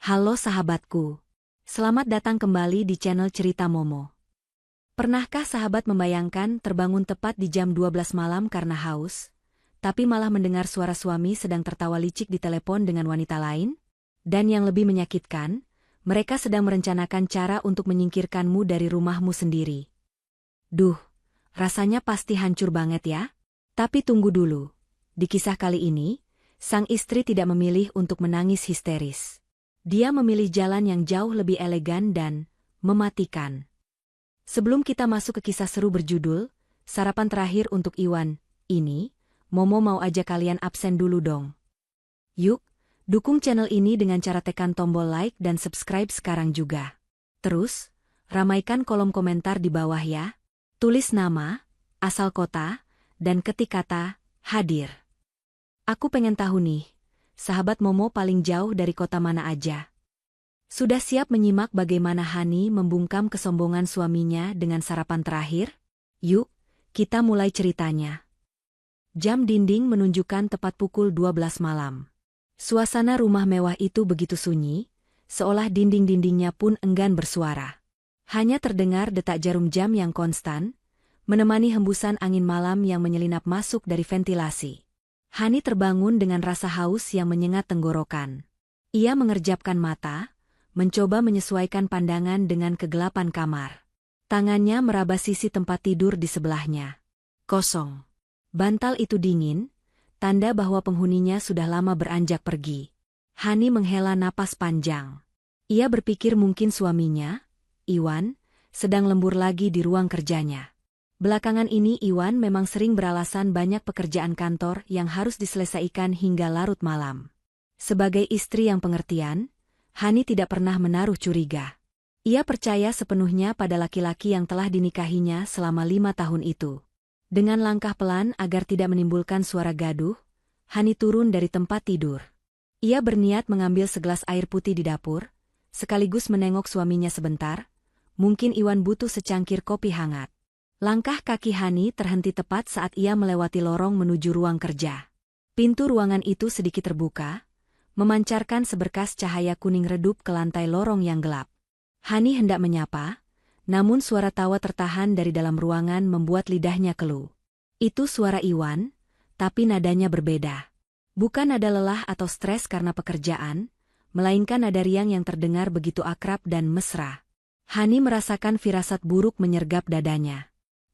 Halo sahabatku, selamat datang kembali di channel Cerita Momo. Pernahkah sahabat membayangkan terbangun tepat di jam 12 malam karena haus, tapi malah mendengar suara suami sedang tertawa licik di telepon dengan wanita lain? Dan yang lebih menyakitkan, mereka sedang merencanakan cara untuk menyingkirkanmu dari rumahmu sendiri. Duh, rasanya pasti hancur banget ya? Tapi tunggu dulu, di kisah kali ini, sang istri tidak memilih untuk menangis histeris. Dia memilih jalan yang jauh lebih elegan dan mematikan. Sebelum kita masuk ke kisah seru berjudul, Sarapan Terakhir untuk Iwan, ini, Momo mau ajak kalian absen dulu dong. Yuk, dukung channel ini dengan cara tekan tombol like dan subscribe sekarang juga. Terus, ramaikan kolom komentar di bawah ya. Tulis nama, asal kota, dan ketik kata, hadir. Aku pengen tahu nih, sahabat Momo paling jauh dari kota mana aja? Sudah siap menyimak bagaimana Hani membungkam kesombongan suaminya dengan sarapan terakhir? Yuk, kita mulai ceritanya. Jam dinding menunjukkan tepat pukul 12 malam. Suasana rumah mewah itu begitu sunyi, seolah dinding-dindingnya pun enggan bersuara. Hanya terdengar detak jarum jam yang konstan, menemani hembusan angin malam yang menyelinap masuk dari ventilasi. Hani terbangun dengan rasa haus yang menyengat tenggorokan. Ia mengerjapkan mata, mencoba menyesuaikan pandangan dengan kegelapan kamar. Tangannya meraba sisi tempat tidur di sebelahnya. Kosong. Bantal itu dingin, tanda bahwa penghuninya sudah lama beranjak pergi. Hani menghela napas panjang. Ia berpikir mungkin suaminya, Iwan, sedang lembur lagi di ruang kerjanya. Belakangan ini Iwan memang sering beralasan banyak pekerjaan kantor yang harus diselesaikan hingga larut malam. Sebagai istri yang pengertian, Hani tidak pernah menaruh curiga. Ia percaya sepenuhnya pada laki-laki yang telah dinikahinya selama 5 tahun itu. Dengan langkah pelan agar tidak menimbulkan suara gaduh, Hani turun dari tempat tidur. Ia berniat mengambil segelas air putih di dapur, sekaligus menengok suaminya sebentar, mungkin Iwan butuh secangkir kopi hangat. Langkah kaki Hani terhenti tepat saat ia melewati lorong menuju ruang kerja. Pintu ruangan itu sedikit terbuka, memancarkan seberkas cahaya kuning redup ke lantai lorong yang gelap. Hani hendak menyapa, namun suara tawa tertahan dari dalam ruangan membuat lidahnya keluh. Itu suara Iwan, tapi nadanya berbeda. Bukan nada lelah atau stres karena pekerjaan, melainkan nada riang yang terdengar begitu akrab dan mesra. Hani merasakan firasat buruk menyergap dadanya.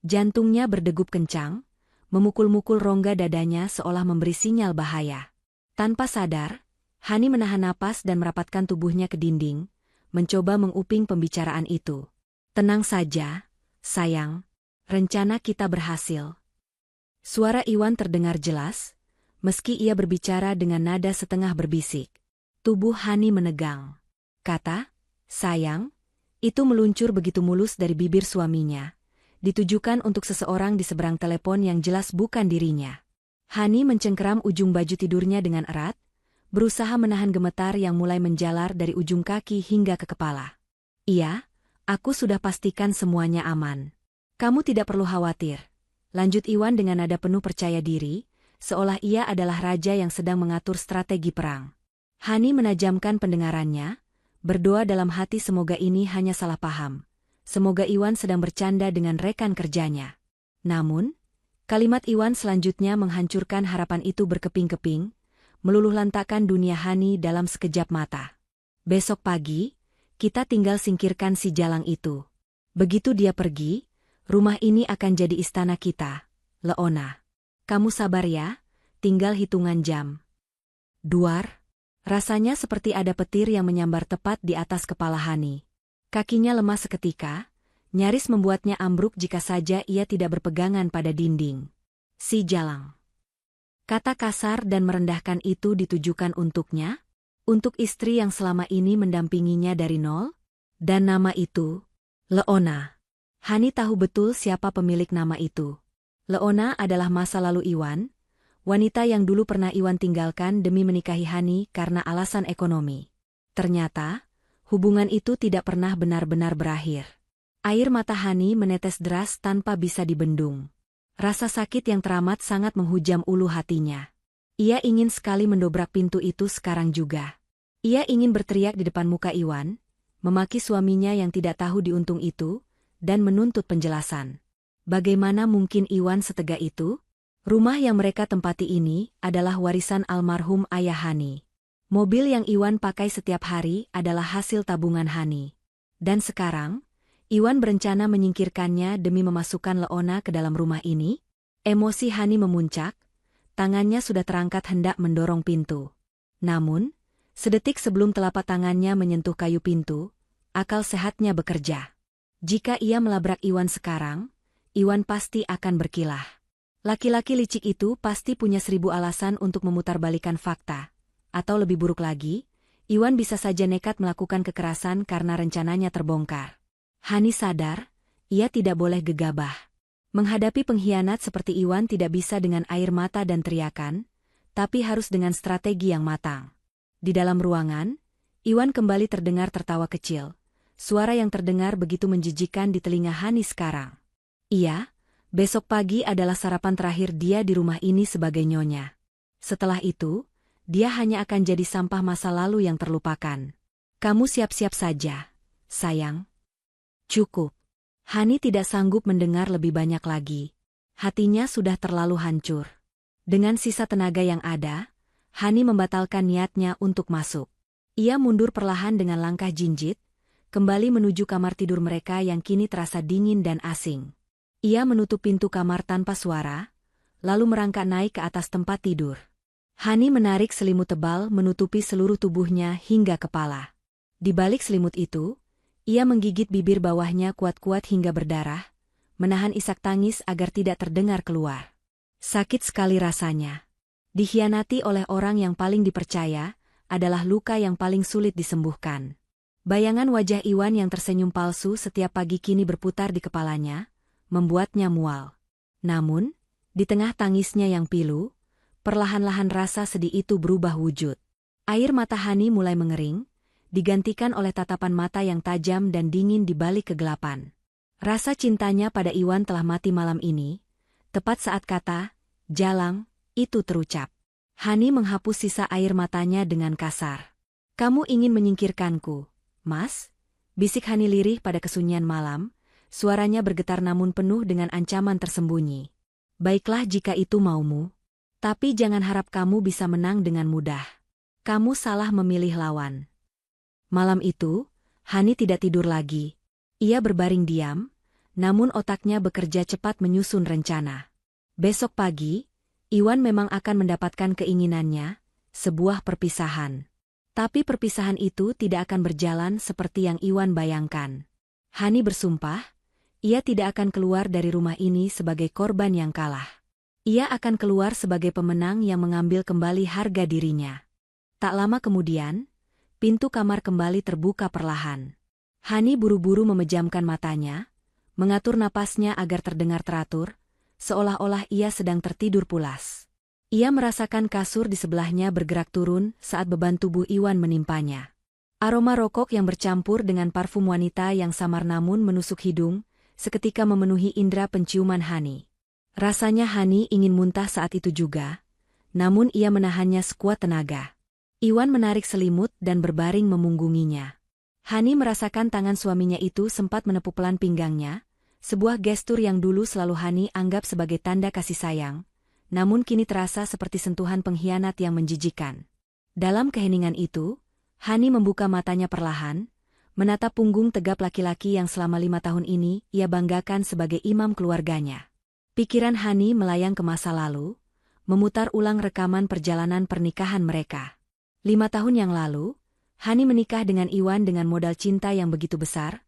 Jantungnya berdegup kencang, memukul-mukul rongga dadanya seolah memberi sinyal bahaya. Tanpa sadar, Hani menahan napas dan merapatkan tubuhnya ke dinding, mencoba menguping pembicaraan itu. Tenang saja, sayang, rencana kita berhasil. Suara Iwan terdengar jelas, meski ia berbicara dengan nada setengah berbisik. Tubuh Hani menegang. Kata, sayang, itu meluncur begitu mulus dari bibir suaminya. Ditujukan untuk seseorang di seberang telepon yang jelas bukan dirinya. Hani mencengkeram ujung baju tidurnya dengan erat, berusaha menahan gemetar yang mulai menjalar dari ujung kaki hingga ke kepala. Iya, aku sudah pastikan semuanya aman. Kamu tidak perlu khawatir, lanjut Iwan dengan nada penuh percaya diri, seolah ia adalah raja yang sedang mengatur strategi perang. Hani menajamkan pendengarannya, berdoa dalam hati semoga ini hanya salah paham. Semoga Iwan sedang bercanda dengan rekan kerjanya. Namun, kalimat Iwan selanjutnya menghancurkan harapan itu berkeping-keping, meluluh lantakkan dunia Hani dalam sekejap mata. Besok pagi, kita tinggal singkirkan si jalang itu. Begitu dia pergi, rumah ini akan jadi istana kita, Leona. Kamu sabar ya, tinggal hitungan jam. Duar, rasanya seperti ada petir yang menyambar tepat di atas kepala Hani. Kakinya lemas seketika, nyaris membuatnya ambruk jika saja ia tidak berpegangan pada dinding. Si jalang. Kata kasar dan merendahkan itu ditujukan untuknya, untuk istri yang selama ini mendampinginya dari nol, dan nama itu, Leona. Hani tahu betul siapa pemilik nama itu. Leona adalah masa lalu Iwan, wanita yang dulu pernah Iwan tinggalkan demi menikahi Hani karena alasan ekonomi. Ternyata, hubungan itu tidak pernah benar-benar berakhir. Air mata Hani menetes deras tanpa bisa dibendung. Rasa sakit yang teramat sangat menghujam ulu hatinya. Ia ingin sekali mendobrak pintu itu sekarang juga. Ia ingin berteriak di depan muka Iwan, memaki suaminya yang tidak tahu diuntung itu, dan menuntut penjelasan. Bagaimana mungkin Iwan setega itu? Rumah yang mereka tempati ini adalah warisan almarhum ayah Hani. Mobil yang Iwan pakai setiap hari adalah hasil tabungan Hani. Dan sekarang, Iwan berencana menyingkirkannya demi memasukkan Leona ke dalam rumah ini? Emosi Hani memuncak, tangannya sudah terangkat hendak mendorong pintu. Namun, sedetik sebelum telapak tangannya menyentuh kayu pintu, akal sehatnya bekerja. Jika ia melabrak Iwan sekarang, Iwan pasti akan berkilah. Laki-laki licik itu pasti punya 1000 alasan untuk memutarbalikan fakta. Atau lebih buruk lagi, Iwan bisa saja nekat melakukan kekerasan karena rencananya terbongkar. Hani sadar, ia tidak boleh gegabah. Menghadapi pengkhianat seperti Iwan tidak bisa dengan air mata dan teriakan, tapi harus dengan strategi yang matang. Di dalam ruangan, Iwan kembali terdengar tertawa kecil. Suara yang terdengar begitu menjijikkan di telinga Hani sekarang. Iya, besok pagi adalah sarapan terakhir dia di rumah ini sebagai nyonya. Setelah itu, dia hanya akan jadi sampah masa lalu yang terlupakan. Kamu siap-siap saja, sayang. Cukup. Hani tidak sanggup mendengar lebih banyak lagi. Hatinya sudah terlalu hancur. Dengan sisa tenaga yang ada, Hani membatalkan niatnya untuk masuk. Ia mundur perlahan dengan langkah jinjit, kembali menuju kamar tidur mereka yang kini terasa dingin dan asing. Ia menutup pintu kamar tanpa suara, lalu merangkak naik ke atas tempat tidur. Hani menarik selimut tebal menutupi seluruh tubuhnya hingga kepala. Di balik selimut itu, ia menggigit bibir bawahnya kuat-kuat hingga berdarah, menahan isak tangis agar tidak terdengar keluar. Sakit sekali rasanya. Dikhianati oleh orang yang paling dipercaya, adalah luka yang paling sulit disembuhkan. Bayangan wajah Iwan yang tersenyum palsu setiap pagi kini berputar di kepalanya, membuatnya mual. Namun, di tengah tangisnya yang pilu, perlahan-lahan rasa sedih itu berubah wujud. Air mata Hani mulai mengering, digantikan oleh tatapan mata yang tajam dan dingin di balik kegelapan. Rasa cintanya pada Iwan telah mati malam ini, tepat saat kata, "Jalang," itu terucap. Hani menghapus sisa air matanya dengan kasar. "Kamu ingin menyingkirkanku, Mas?" Bisik Hani lirih pada kesunyian malam, suaranya bergetar namun penuh dengan ancaman tersembunyi. "Baiklah jika itu maumu. Tapi jangan harap kamu bisa menang dengan mudah. Kamu salah memilih lawan." Malam itu, Hani tidak tidur lagi. Ia berbaring diam, namun otaknya bekerja cepat menyusun rencana. Besok pagi, Iwan memang akan mendapatkan keinginannya, sebuah perpisahan. Tapi perpisahan itu tidak akan berjalan seperti yang Iwan bayangkan. Hani bersumpah, ia tidak akan keluar dari rumah ini sebagai korban yang kalah. Ia akan keluar sebagai pemenang yang mengambil kembali harga dirinya. Tak lama kemudian, pintu kamar kembali terbuka perlahan. Hani buru-buru memejamkan matanya, mengatur napasnya agar terdengar teratur, seolah-olah ia sedang tertidur pulas. Ia merasakan kasur di sebelahnya bergerak turun saat beban tubuh Iwan menimpanya. Aroma rokok yang bercampur dengan parfum wanita yang samar namun menusuk hidung, seketika memenuhi indera penciuman Hani. Rasanya Hani ingin muntah saat itu juga, namun ia menahannya sekuat tenaga. Iwan menarik selimut dan berbaring memunggunginya. Hani merasakan tangan suaminya itu sempat menepuk pelan pinggangnya, sebuah gestur yang dulu selalu Hani anggap sebagai tanda kasih sayang, namun kini terasa seperti sentuhan pengkhianat yang menjijikan. Dalam keheningan itu, Hani membuka matanya perlahan, menatap punggung tegap laki-laki yang selama 5 tahun ini ia banggakan sebagai imam keluarganya. Pikiran Hani melayang ke masa lalu, memutar ulang rekaman perjalanan pernikahan mereka. 5 tahun yang lalu, Hani menikah dengan Iwan dengan modal cinta yang begitu besar,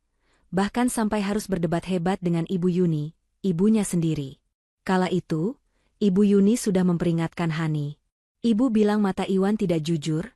bahkan sampai harus berdebat hebat dengan Ibu Yuni, ibunya sendiri. Kala itu, Ibu Yuni sudah memperingatkan Hani. Ibu bilang mata Iwan tidak jujur,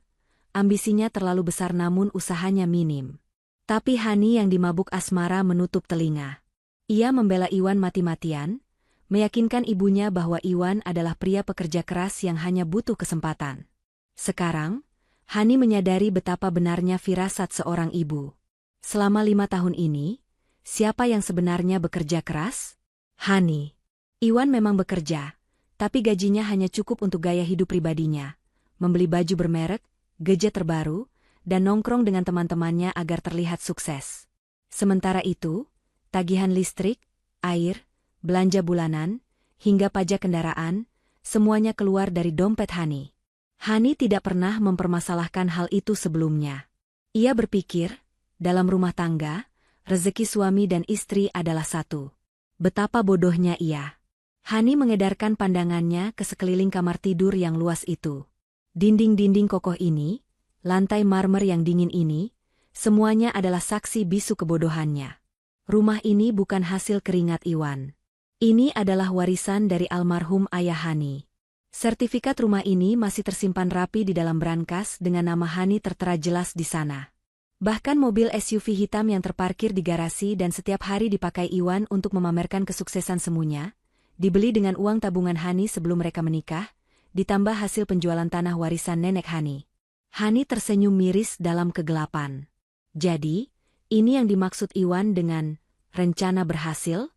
ambisinya terlalu besar namun usahanya minim. Tapi Hani yang dimabuk asmara menutup telinga. Ia membela Iwan mati-matian, meyakinkan ibunya bahwa Iwan adalah pria pekerja keras yang hanya butuh kesempatan. Sekarang, Hani menyadari betapa benarnya firasat seorang ibu. Selama 5 tahun ini, siapa yang sebenarnya bekerja keras? Hani. Iwan memang bekerja, tapi gajinya hanya cukup untuk gaya hidup pribadinya, membeli baju bermerek, gadget terbaru, dan nongkrong dengan teman-temannya agar terlihat sukses. Sementara itu, tagihan listrik, air, belanja bulanan, hingga pajak kendaraan, semuanya keluar dari dompet Hani. Hani tidak pernah mempermasalahkan hal itu sebelumnya. Ia berpikir, dalam rumah tangga, rezeki suami dan istri adalah satu. Betapa bodohnya ia. Hani mengedarkan pandangannya ke sekeliling kamar tidur yang luas itu. Dinding-dinding kokoh ini, lantai marmer yang dingin ini, semuanya adalah saksi bisu kebodohannya. Rumah ini bukan hasil keringat Iwan. Ini adalah warisan dari almarhum ayah Hani. Sertifikat rumah ini masih tersimpan rapi di dalam brankas dengan nama Hani tertera jelas di sana. Bahkan mobil SUV hitam yang terparkir di garasi dan setiap hari dipakai Iwan untuk memamerkan kesuksesan semuanya, dibeli dengan uang tabungan Hani sebelum mereka menikah, ditambah hasil penjualan tanah warisan nenek Hani. Hani tersenyum miris dalam kegelapan. Jadi, ini yang dimaksud Iwan dengan rencana berhasil?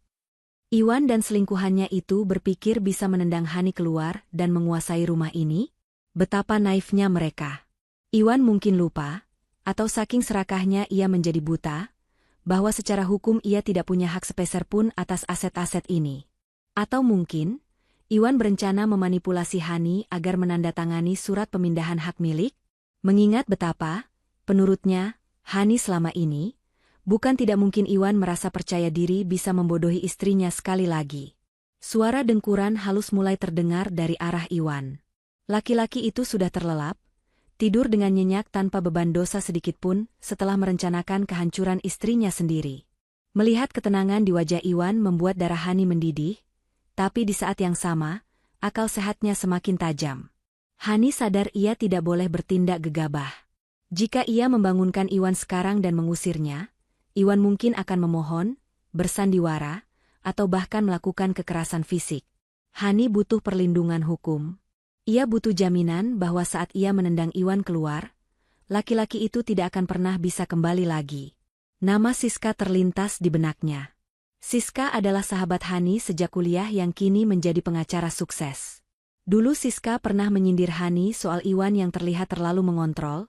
Iwan dan selingkuhannya itu berpikir bisa menendang Hani keluar dan menguasai rumah ini? Betapa naifnya mereka. Iwan mungkin lupa, atau saking serakahnya ia menjadi buta, bahwa secara hukum ia tidak punya hak sepeser pun atas aset-aset ini. Atau mungkin, Iwan berencana memanipulasi Hani agar menandatangani surat pemindahan hak milik, mengingat betapa, menurutnya, Hani selama ini, bukan tidak mungkin Iwan merasa percaya diri bisa membodohi istrinya sekali lagi. Suara dengkuran halus mulai terdengar dari arah Iwan. Laki-laki itu sudah terlelap, tidur dengan nyenyak tanpa beban dosa sedikitpun setelah merencanakan kehancuran istrinya sendiri. Melihat ketenangan di wajah Iwan membuat darah Hani mendidih, tapi di saat yang sama, akal sehatnya semakin tajam. Hani sadar ia tidak boleh bertindak gegabah. Jika ia membangunkan Iwan sekarang dan mengusirnya, Iwan mungkin akan memohon, bersandiwara, atau bahkan melakukan kekerasan fisik. Hani butuh perlindungan hukum. Ia butuh jaminan bahwa saat ia menendang Iwan keluar, laki-laki itu tidak akan pernah bisa kembali lagi. Nama Siska terlintas di benaknya. Siska adalah sahabat Hani sejak kuliah yang kini menjadi pengacara sukses. Dulu Siska pernah menyindir Hani soal Iwan yang terlihat terlalu mengontrol,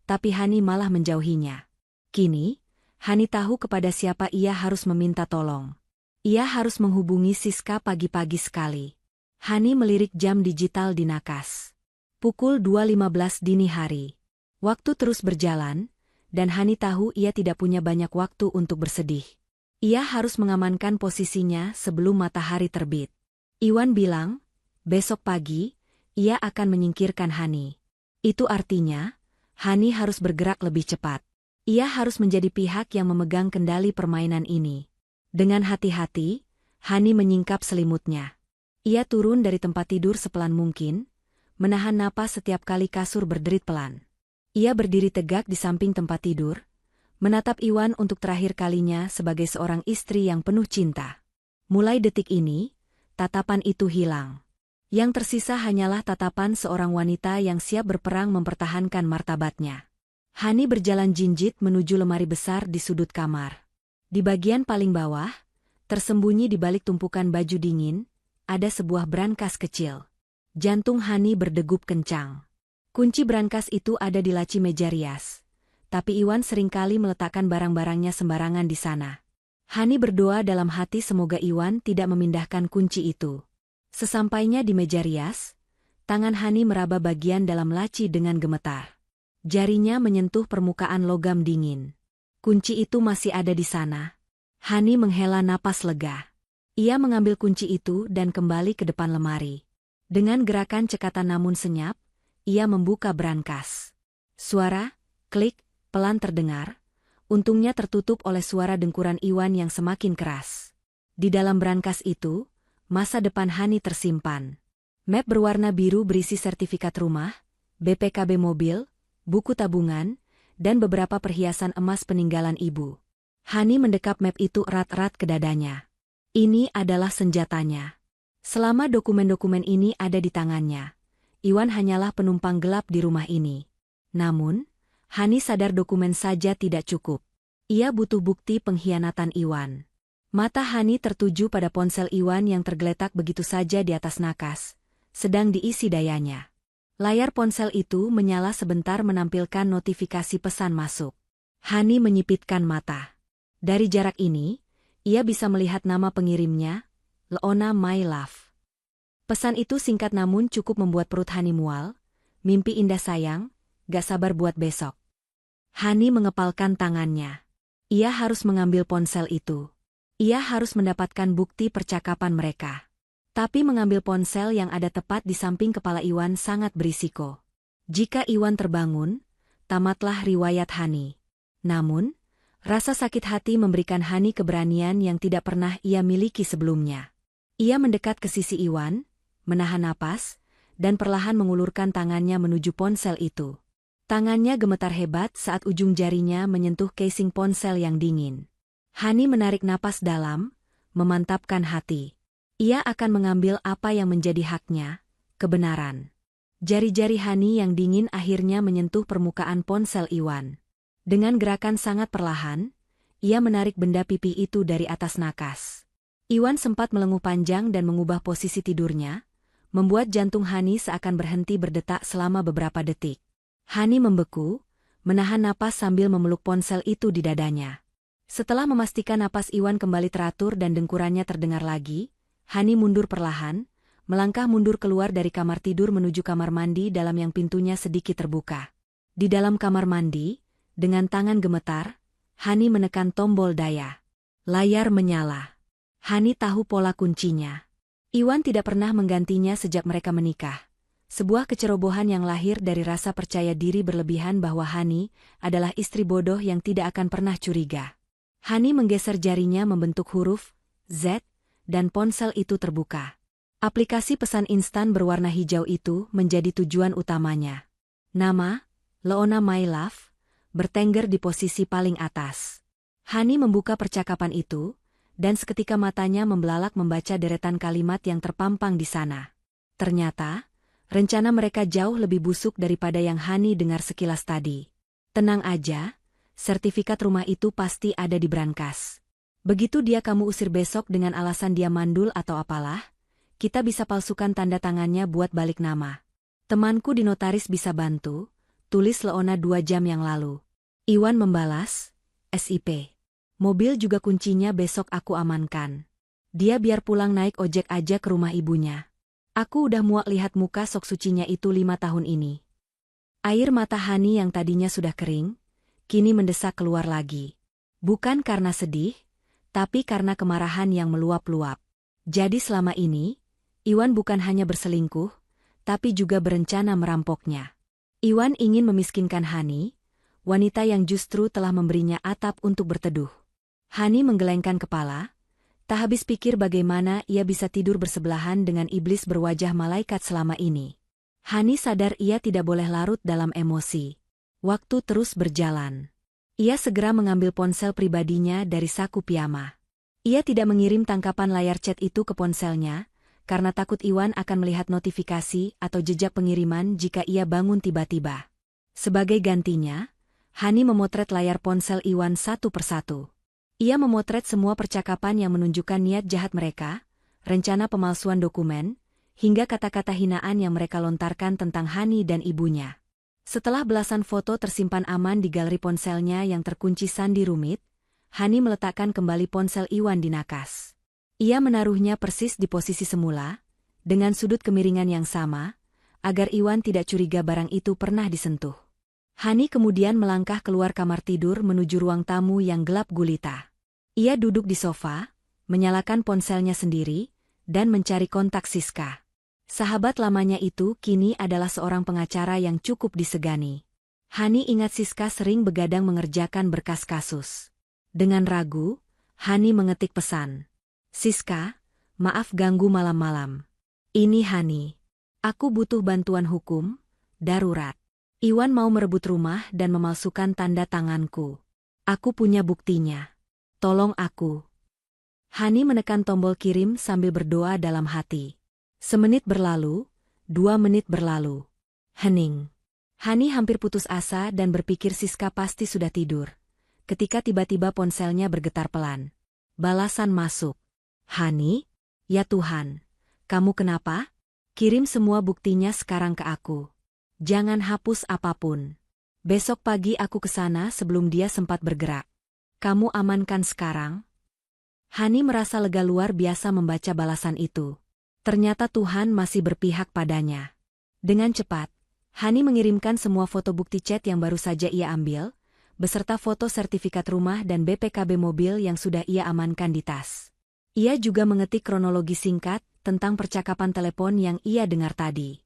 tapi Hani malah menjauhinya. Kini, Hani tahu kepada siapa ia harus meminta tolong. Ia harus menghubungi Siska pagi-pagi sekali. Hani melirik jam digital di nakas. Pukul 2.15 dini hari. Waktu terus berjalan, dan Hani tahu ia tidak punya banyak waktu untuk bersedih. Ia harus mengamankan posisinya sebelum matahari terbit. Iwan bilang, besok pagi, ia akan menyingkirkan Hani. Itu artinya, Hani harus bergerak lebih cepat. Ia harus menjadi pihak yang memegang kendali permainan ini. Dengan hati-hati, Hani menyingkap selimutnya. Ia turun dari tempat tidur sepelan mungkin, menahan napas setiap kali kasur berderit pelan. Ia berdiri tegak di samping tempat tidur, menatap Iwan untuk terakhir kalinya sebagai seorang istri yang penuh cinta. Mulai detik ini, tatapan itu hilang. Yang tersisa hanyalah tatapan seorang wanita yang siap berperang mempertahankan martabatnya. Hani berjalan jinjit menuju lemari besar di sudut kamar. Di bagian paling bawah, tersembunyi di balik tumpukan baju dingin, ada sebuah brankas kecil. Jantung Hani berdegup kencang. Kunci brankas itu ada di laci meja rias. Tapi Iwan seringkali meletakkan barang-barangnya sembarangan di sana. Hani berdoa dalam hati semoga Iwan tidak memindahkan kunci itu. Sesampainya di meja rias, tangan Hani meraba bagian dalam laci dengan gemetar. Jarinya menyentuh permukaan logam dingin. Kunci itu masih ada di sana. Hani menghela napas lega. Ia mengambil kunci itu dan kembali ke depan lemari. Dengan gerakan cekatan namun senyap, ia membuka brankas. Suara, klik, pelan terdengar. Untungnya tertutup oleh suara dengkuran Iwan yang semakin keras. Di dalam brankas itu, masa depan Hani tersimpan. Map berwarna biru berisi sertifikat rumah, BPKB mobil, buku tabungan, dan beberapa perhiasan emas peninggalan ibu. Hani mendekap map itu erat-erat ke dadanya. Ini adalah senjatanya. Selama dokumen-dokumen ini ada di tangannya, Iwan hanyalah penumpang gelap di rumah ini. Namun, Hani sadar dokumen saja tidak cukup. Ia butuh bukti pengkhianatan Iwan. Mata Hani tertuju pada ponsel Iwan yang tergeletak begitu saja di atas nakas, sedang diisi dayanya. Layar ponsel itu menyala sebentar menampilkan notifikasi pesan masuk. Hani menyipitkan mata. Dari jarak ini, ia bisa melihat nama pengirimnya, Leona My Love. Pesan itu singkat namun cukup membuat perut Hani mual. Mimpi indah sayang, gak sabar buat besok. Hani mengepalkan tangannya. Ia harus mengambil ponsel itu. Ia harus mendapatkan bukti percakapan mereka. Tapi mengambil ponsel yang ada tepat di samping kepala Iwan sangat berisiko. Jika Iwan terbangun, tamatlah riwayat Hani. Namun, rasa sakit hati memberikan Hani keberanian yang tidak pernah ia miliki sebelumnya. Ia mendekat ke sisi Iwan, menahan napas, dan perlahan mengulurkan tangannya menuju ponsel itu. Tangannya gemetar hebat saat ujung jarinya menyentuh casing ponsel yang dingin. Hani menarik napas dalam, memantapkan hati. Ia akan mengambil apa yang menjadi haknya, kebenaran. Jari-jari Hani yang dingin akhirnya menyentuh permukaan ponsel Iwan. Dengan gerakan sangat perlahan, ia menarik benda pipih itu dari atas nakas. Iwan sempat melenguh panjang dan mengubah posisi tidurnya, membuat jantung Hani seakan berhenti berdetak selama beberapa detik. Hani membeku, menahan napas sambil memeluk ponsel itu di dadanya. Setelah memastikan napas Iwan kembali teratur dan dengkurannya terdengar lagi, Hani mundur perlahan, melangkah mundur keluar dari kamar tidur menuju kamar mandi dalam yang pintunya sedikit terbuka. Di dalam kamar mandi, dengan tangan gemetar, Hani menekan tombol daya. Layar menyala. Hani tahu pola kuncinya. Iwan tidak pernah menggantinya sejak mereka menikah. Sebuah kecerobohan yang lahir dari rasa percaya diri berlebihan bahwa Hani adalah istri bodoh yang tidak akan pernah curiga. Hani menggeser jarinya membentuk huruf Z, dan ponsel itu terbuka. Aplikasi pesan instan berwarna hijau itu menjadi tujuan utamanya. Nama, Leona My Love, bertengger di posisi paling atas. Hani membuka percakapan itu, dan seketika matanya membelalak membaca deretan kalimat yang terpampang di sana. Ternyata, rencana mereka jauh lebih busuk daripada yang Hani dengar sekilas tadi. Tenang aja, sertifikat rumah itu pasti ada di brankas. Begitu dia kamu usir besok dengan alasan dia mandul atau apalah, kita bisa palsukan tanda tangannya buat balik nama. Temanku di notaris bisa bantu, tulis Leona 2 jam yang lalu. Iwan membalas, SIP. Mobil juga kuncinya besok aku amankan. Dia biar pulang naik ojek aja ke rumah ibunya. Aku udah muak lihat muka sok sucinya itu 5 tahun ini. Air mata Hani yang tadinya sudah kering, kini mendesak keluar lagi. Bukan karena sedih, tapi karena kemarahan yang meluap-luap. Jadi selama ini, Iwan bukan hanya berselingkuh, tapi juga berencana merampoknya. Iwan ingin memiskinkan Hani, wanita yang justru telah memberinya atap untuk berteduh. Hani menggelengkan kepala, tak habis pikir bagaimana ia bisa tidur bersebelahan dengan iblis berwajah malaikat selama ini. Hani sadar ia tidak boleh larut dalam emosi. Waktu terus berjalan. Ia segera mengambil ponsel pribadinya dari saku piyama. Ia tidak mengirim tangkapan layar chat itu ke ponselnya, karena takut Iwan akan melihat notifikasi atau jejak pengiriman jika ia bangun tiba-tiba. Sebagai gantinya, Hani memotret layar ponsel Iwan satu persatu. Ia memotret semua percakapan yang menunjukkan niat jahat mereka, rencana pemalsuan dokumen, hingga kata-kata hinaan yang mereka lontarkan tentang Hani dan ibunya. Setelah belasan foto tersimpan aman di galeri ponselnya yang terkunci sandi rumit, Hani meletakkan kembali ponsel Iwan di nakas. Ia menaruhnya persis di posisi semula, dengan sudut kemiringan yang sama, agar Iwan tidak curiga barang itu pernah disentuh. Hani kemudian melangkah keluar kamar tidur menuju ruang tamu yang gelap gulita. Ia duduk di sofa, menyalakan ponselnya sendiri, dan mencari kontak Siska. Sahabat lamanya itu kini adalah seorang pengacara yang cukup disegani. Hani ingat Siska sering begadang mengerjakan berkas kasus. Dengan ragu, Hani mengetik pesan. Siska, maaf ganggu malam-malam. Ini Hani. Aku butuh bantuan hukum, darurat. Iwan mau merebut rumah dan memalsukan tanda tanganku. Aku punya buktinya. Tolong aku. Hani menekan tombol kirim sambil berdoa dalam hati. Semenit berlalu, 2 menit berlalu. Hening. Hani hampir putus asa dan berpikir Siska pasti sudah tidur. Ketika tiba-tiba ponselnya bergetar pelan. Balasan masuk. Hani? Ya Tuhan. Kamu kenapa? Kirim semua buktinya sekarang ke aku. Jangan hapus apapun. Besok pagi aku ke sana sebelum dia sempat bergerak. Kamu amankan sekarang? Hani merasa lega luar biasa membaca balasan itu. Ternyata Tuhan masih berpihak padanya. Dengan cepat, Hani mengirimkan semua foto bukti chat yang baru saja ia ambil, beserta foto sertifikat rumah dan BPKB mobil yang sudah ia amankan di tas. Ia juga mengetik kronologi singkat tentang percakapan telepon yang ia dengar tadi.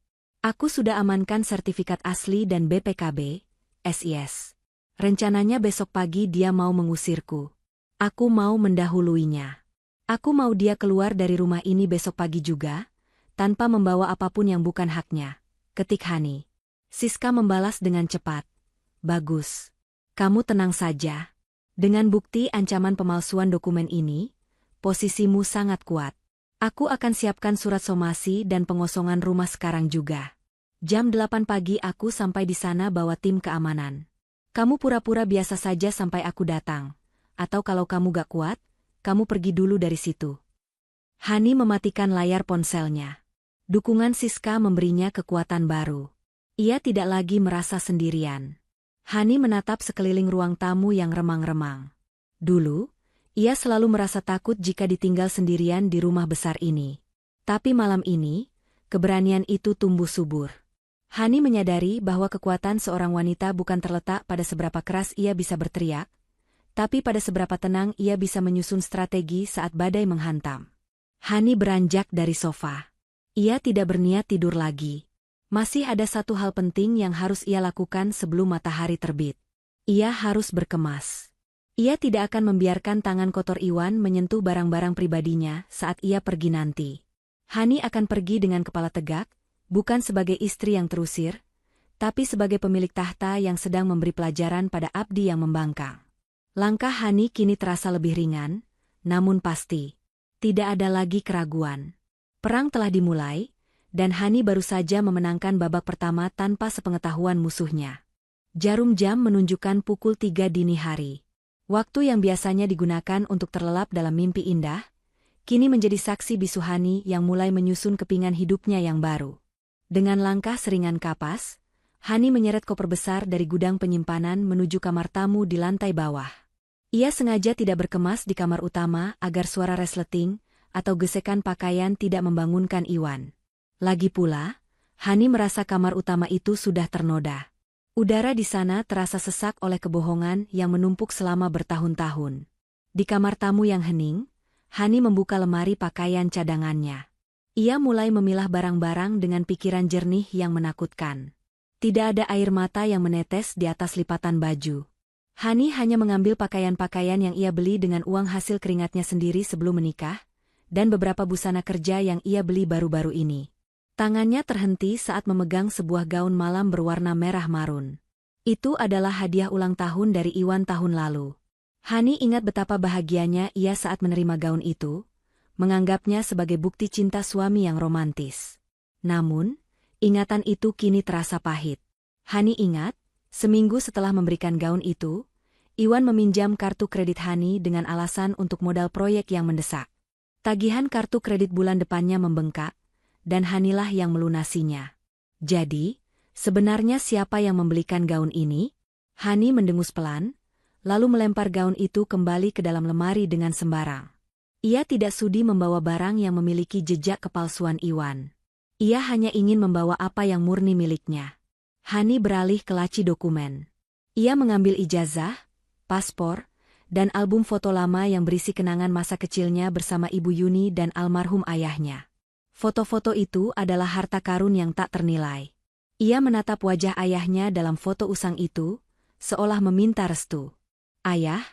Aku sudah amankan sertifikat asli dan BPKB, SIS. Rencananya besok pagi dia mau mengusirku. Aku mau mendahuluinya. Aku mau dia keluar dari rumah ini besok pagi juga, tanpa membawa apapun yang bukan haknya. Ketik Hani. Siska membalas dengan cepat. Bagus. Kamu tenang saja. Dengan bukti ancaman pemalsuan dokumen ini, posisimu sangat kuat. Aku akan siapkan surat somasi dan pengosongan rumah sekarang juga. Jam 8 pagi aku sampai di sana bawa tim keamanan. Kamu pura-pura biasa saja sampai aku datang. Atau kalau kamu gak kuat, kamu pergi dulu dari situ. Hani mematikan layar ponselnya. Dukungan Siska memberinya kekuatan baru. Ia tidak lagi merasa sendirian. Hani menatap sekeliling ruang tamu yang remang-remang. Dulu, ia selalu merasa takut jika ditinggal sendirian di rumah besar ini. Tapi malam ini, keberanian itu tumbuh subur. Hani menyadari bahwa kekuatan seorang wanita bukan terletak pada seberapa keras ia bisa berteriak, tapi pada seberapa tenang ia bisa menyusun strategi saat badai menghantam. Hani beranjak dari sofa. Ia tidak berniat tidur lagi. Masih ada satu hal penting yang harus ia lakukan sebelum matahari terbit. Ia harus berkemas. Ia tidak akan membiarkan tangan kotor Iwan menyentuh barang-barang pribadinya saat ia pergi nanti. Hani akan pergi dengan kepala tegak, bukan sebagai istri yang terusir, tapi sebagai pemilik tahta yang sedang memberi pelajaran pada abdi yang membangkang. Langkah Hani kini terasa lebih ringan, namun pasti. Tidak ada lagi keraguan. Perang telah dimulai, dan Hani baru saja memenangkan babak pertama tanpa sepengetahuan musuhnya. Jarum jam menunjukkan pukul 3 dini hari. Waktu yang biasanya digunakan untuk terlelap dalam mimpi indah, kini menjadi saksi bisu Hani yang mulai menyusun kepingan hidupnya yang baru. Dengan langkah seringan kapas, Hani menyeret koper besar dari gudang penyimpanan menuju kamar tamu di lantai bawah. Ia sengaja tidak berkemas di kamar utama agar suara resleting atau gesekan pakaian tidak membangunkan Iwan. Lagi pula, Hani merasa kamar utama itu sudah ternoda. Udara di sana terasa sesak oleh kebohongan yang menumpuk selama bertahun-tahun. Di kamar tamu yang hening, Hani membuka lemari pakaian cadangannya. Ia mulai memilah barang-barang dengan pikiran jernih yang menakutkan. Tidak ada air mata yang menetes di atas lipatan baju. Hani hanya mengambil pakaian-pakaian yang ia beli dengan uang hasil keringatnya sendiri sebelum menikah, dan beberapa busana kerja yang ia beli baru-baru ini. Tangannya terhenti saat memegang sebuah gaun malam berwarna merah marun. Itu adalah hadiah ulang tahun dari Iwan tahun lalu. Hani ingat betapa bahagianya ia saat menerima gaun itu, menganggapnya sebagai bukti cinta suami yang romantis. Namun, ingatan itu kini terasa pahit. Hani ingat, seminggu setelah memberikan gaun itu, Iwan meminjam kartu kredit Hani dengan alasan untuk modal proyek yang mendesak. Tagihan kartu kredit bulan depannya membengkak, dan Hanilah yang melunasinya. Jadi, sebenarnya siapa yang membelikan gaun ini? Hani mendengus pelan, lalu melempar gaun itu kembali ke dalam lemari dengan sembarang. Ia tidak sudi membawa barang yang memiliki jejak kepalsuan Iwan. Ia hanya ingin membawa apa yang murni miliknya. Hani beralih ke laci dokumen. Ia mengambil ijazah, paspor, dan album foto lama yang berisi kenangan masa kecilnya bersama Ibu Yuni dan almarhum ayahnya. Foto-foto itu adalah harta karun yang tak ternilai. Ia menatap wajah ayahnya dalam foto usang itu, seolah meminta restu. Ayah,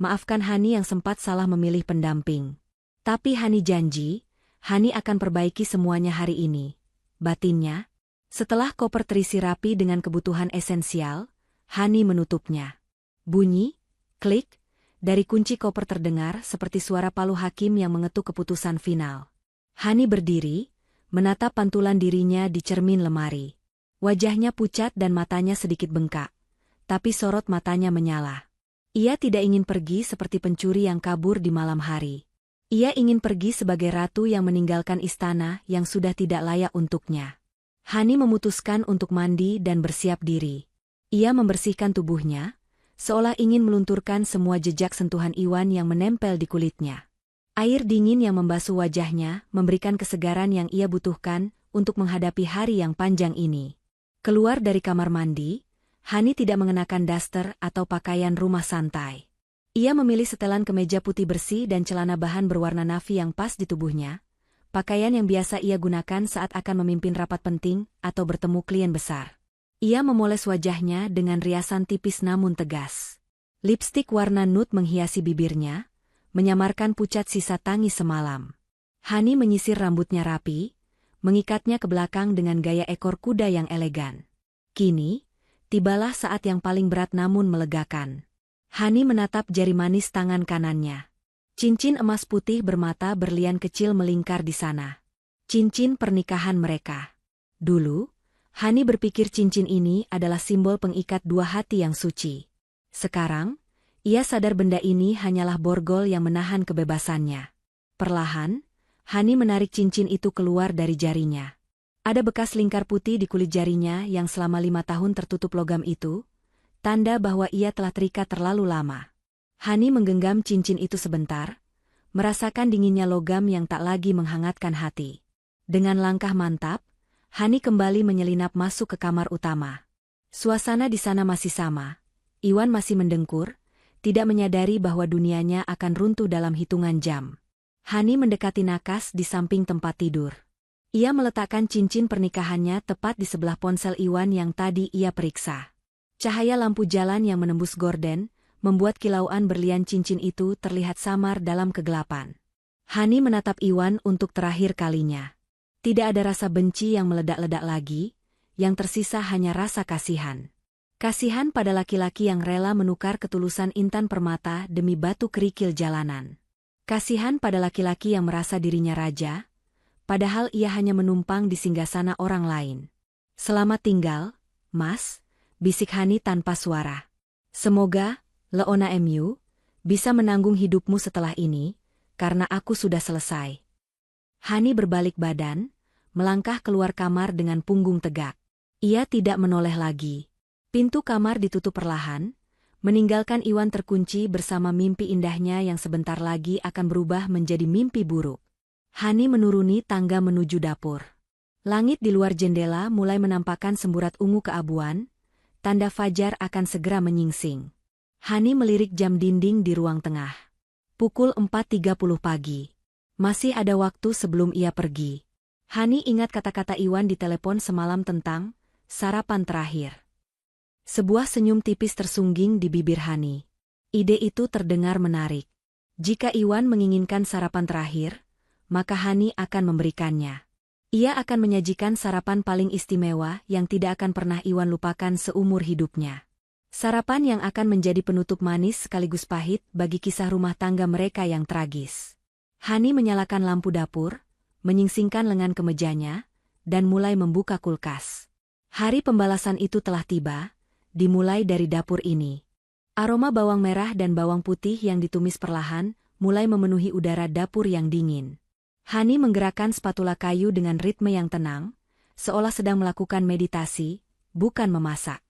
maafkan Hani yang sempat salah memilih pendamping. Tapi Hani janji, Hani akan perbaiki semuanya hari ini. Batinnya, setelah koper terisi rapi dengan kebutuhan esensial, Hani menutupnya. Bunyi, klik, dari kunci koper terdengar seperti suara palu hakim yang mengetuk keputusan final. Hani berdiri, menatap pantulan dirinya di cermin lemari. Wajahnya pucat dan matanya sedikit bengkak, tapi sorot matanya menyala. Ia tidak ingin pergi seperti pencuri yang kabur di malam hari. Ia ingin pergi sebagai ratu yang meninggalkan istana yang sudah tidak layak untuknya. Hani memutuskan untuk mandi dan bersiap diri. Ia membersihkan tubuhnya, seolah ingin melunturkan semua jejak sentuhan Iwan yang menempel di kulitnya. Air dingin yang membasuh wajahnya memberikan kesegaran yang ia butuhkan untuk menghadapi hari yang panjang ini. Keluar dari kamar mandi, Hani tidak mengenakan daster atau pakaian rumah santai. Ia memilih setelan kemeja putih bersih dan celana bahan berwarna navy yang pas di tubuhnya, pakaian yang biasa ia gunakan saat akan memimpin rapat penting atau bertemu klien besar. Ia memoles wajahnya dengan riasan tipis namun tegas. Lipstik warna nude menghiasi bibirnya, menyamarkan pucat sisa tangis semalam. Hani menyisir rambutnya rapi, mengikatnya ke belakang dengan gaya ekor kuda yang elegan. Kini, tibalah saat yang paling berat namun melegakan. Hani menatap jari manis tangan kanannya. Cincin emas putih bermata berlian kecil melingkar di sana. Cincin pernikahan mereka. Dulu, Hani berpikir cincin ini adalah simbol pengikat dua hati yang suci. Sekarang, ia sadar benda ini hanyalah borgol yang menahan kebebasannya. Perlahan, Hani menarik cincin itu keluar dari jarinya. Ada bekas lingkar putih di kulit jarinya yang selama 5 tahun tertutup logam itu, tanda bahwa ia telah terikat terlalu lama. Hani menggenggam cincin itu sebentar, merasakan dinginnya logam yang tak lagi menghangatkan hati. Dengan langkah mantap, Hani kembali menyelinap masuk ke kamar utama. Suasana di sana masih sama. Iwan masih mendengkur, tidak menyadari bahwa dunianya akan runtuh dalam hitungan jam. Hani mendekati nakas di samping tempat tidur. Ia meletakkan cincin pernikahannya tepat di sebelah ponsel Iwan yang tadi ia periksa. Cahaya lampu jalan yang menembus gorden membuat kilauan berlian cincin itu terlihat samar dalam kegelapan. Hani menatap Iwan untuk terakhir kalinya. Tidak ada rasa benci yang meledak-ledak lagi, yang tersisa hanya rasa kasihan. Kasihan pada laki-laki yang rela menukar ketulusan intan permata demi batu kerikil jalanan. Kasihan pada laki-laki yang merasa dirinya raja, padahal ia hanya menumpang di singgasana orang lain. Selamat tinggal, Mas, bisik Hani tanpa suara. Semoga Leona MU bisa menanggung hidupmu setelah ini, karena aku sudah selesai. Hani berbalik badan, melangkah keluar kamar dengan punggung tegak. Ia tidak menoleh lagi. Pintu kamar ditutup perlahan, meninggalkan Iwan terkunci bersama mimpi indahnya yang sebentar lagi akan berubah menjadi mimpi buruk. Hani menuruni tangga menuju dapur. Langit di luar jendela mulai menampakkan semburat ungu keabuan, tanda fajar akan segera menyingsing. Hani melirik jam dinding di ruang tengah. Pukul 4.30 pagi. Masih ada waktu sebelum ia pergi. Hani ingat kata-kata Iwan di telepon semalam tentang sarapan terakhir. Sebuah senyum tipis tersungging di bibir Hani. Ide itu terdengar menarik. Jika Iwan menginginkan sarapan terakhir, maka Hani akan memberikannya. Ia akan menyajikan sarapan paling istimewa yang tidak akan pernah Iwan lupakan seumur hidupnya. Sarapan yang akan menjadi penutup manis sekaligus pahit bagi kisah rumah tangga mereka yang tragis. Hani menyalakan lampu dapur, menyingsingkan lengan kemejanya, dan mulai membuka kulkas. Hari pembalasan itu telah tiba, dimulai dari dapur ini. Aroma bawang merah dan bawang putih yang ditumis perlahan, mulai memenuhi udara dapur yang dingin. Hani menggerakkan spatula kayu dengan ritme yang tenang, seolah sedang melakukan meditasi, bukan memasak.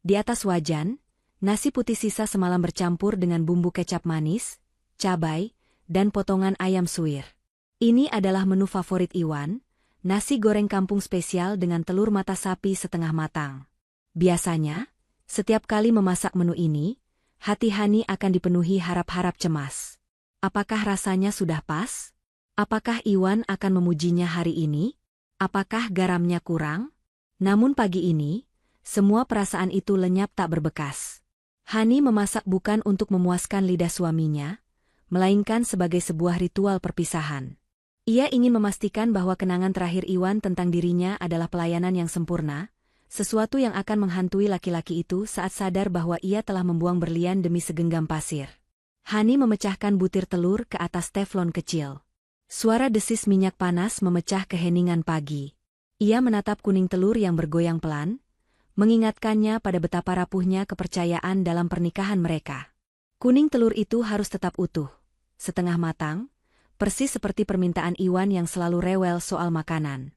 Di atas wajan, nasi putih sisa semalam bercampur dengan bumbu kecap manis, cabai, dan potongan ayam suwir. Ini adalah menu favorit Iwan, nasi goreng kampung spesial dengan telur mata sapi setengah matang. Biasanya, setiap kali memasak menu ini, hati Hani akan dipenuhi harap-harap cemas. Apakah rasanya sudah pas? Apakah Iwan akan memujinya hari ini? Apakah garamnya kurang? Namun pagi ini, semua perasaan itu lenyap tak berbekas. Hani memasak bukan untuk memuaskan lidah suaminya, melainkan sebagai sebuah ritual perpisahan. Ia ingin memastikan bahwa kenangan terakhir Iwan tentang dirinya adalah pelayanan yang sempurna, sesuatu yang akan menghantui laki-laki itu saat sadar bahwa ia telah membuang berlian demi segenggam pasir. Hani memecahkan butir telur ke atas teflon kecil. Suara desis minyak panas memecah keheningan pagi. Ia menatap kuning telur yang bergoyang pelan, mengingatkannya pada betapa rapuhnya kepercayaan dalam pernikahan mereka. Kuning telur itu harus tetap utuh, setengah matang, persis seperti permintaan Iwan yang selalu rewel soal makanan.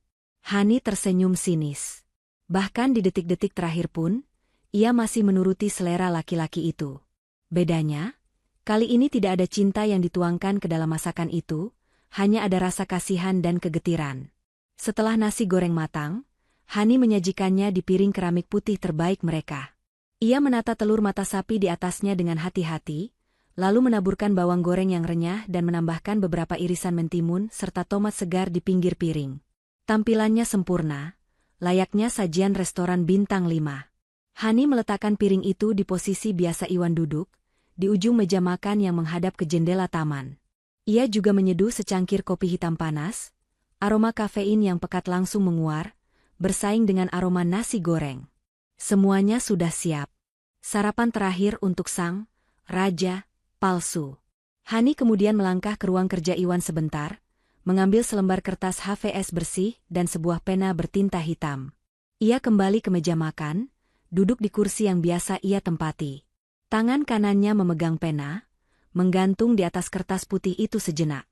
Hani tersenyum sinis. Bahkan di detik-detik terakhir pun, ia masih menuruti selera laki-laki itu. Bedanya, kali ini tidak ada cinta yang dituangkan ke dalam masakan itu, hanya ada rasa kasihan dan kegetiran. Setelah nasi goreng matang, Hani menyajikannya di piring keramik putih terbaik mereka. Ia menata telur mata sapi di atasnya dengan hati-hati, lalu menaburkan bawang goreng yang renyah dan menambahkan beberapa irisan mentimun serta tomat segar di pinggir piring. Tampilannya sempurna, layaknya sajian restoran bintang 5. Hani meletakkan piring itu di posisi biasa Iwan duduk, di ujung meja makan yang menghadap ke jendela taman. Ia juga menyeduh secangkir kopi hitam panas, aroma kafein yang pekat langsung menguar, bersaing dengan aroma nasi goreng. Semuanya sudah siap. Sarapan terakhir untuk sang raja palsu. Hani kemudian melangkah ke ruang kerja Iwan sebentar, mengambil selembar kertas HVS bersih dan sebuah pena bertinta hitam. Ia kembali ke meja makan, duduk di kursi yang biasa ia tempati. Tangan kanannya memegang pena, menggantung di atas kertas putih itu sejenak.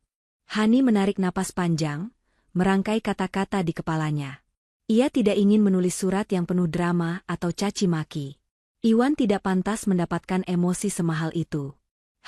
Hani menarik napas panjang, merangkai kata-kata di kepalanya. Ia tidak ingin menulis surat yang penuh drama atau caci maki. Iwan tidak pantas mendapatkan emosi semahal itu.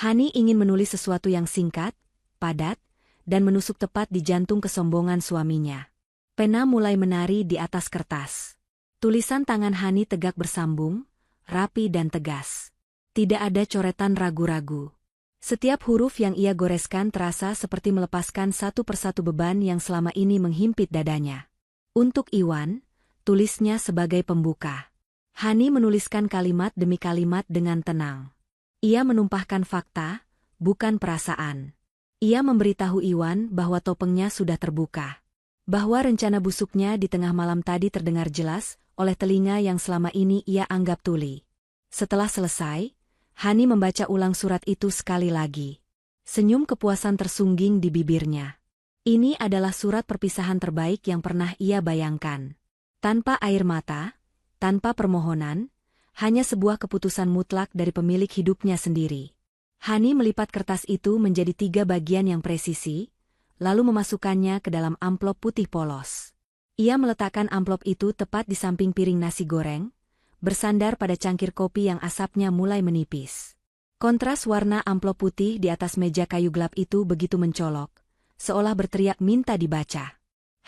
Hani ingin menulis sesuatu yang singkat, padat, dan menusuk tepat di jantung kesombongan suaminya. Pena mulai menari di atas kertas. Tulisan tangan Hani tegak bersambung, rapi dan tegas. Tidak ada coretan ragu-ragu. Setiap huruf yang ia goreskan terasa seperti melepaskan satu persatu beban yang selama ini menghimpit dadanya. Untuk Iwan, tulisnya sebagai pembuka. Hani menuliskan kalimat demi kalimat dengan tenang. Ia menumpahkan fakta, bukan perasaan. Ia memberitahu Iwan bahwa topengnya sudah terbuka. Bahwa rencana busuknya di tengah malam tadi terdengar jelas oleh telinga yang selama ini ia anggap tuli. Setelah selesai, Hani membaca ulang surat itu sekali lagi. Senyum kepuasan tersungging di bibirnya. Ini adalah surat perpisahan terbaik yang pernah ia bayangkan. Tanpa air mata, tanpa permohonan, hanya sebuah keputusan mutlak dari pemilik hidupnya sendiri. Hani melipat kertas itu menjadi 3 bagian yang presisi, lalu memasukkannya ke dalam amplop putih polos. Ia meletakkan amplop itu tepat di samping piring nasi goreng, bersandar pada cangkir kopi yang asapnya mulai menipis. Kontras warna amplop putih di atas meja kayu gelap itu begitu mencolok, seolah berteriak minta dibaca.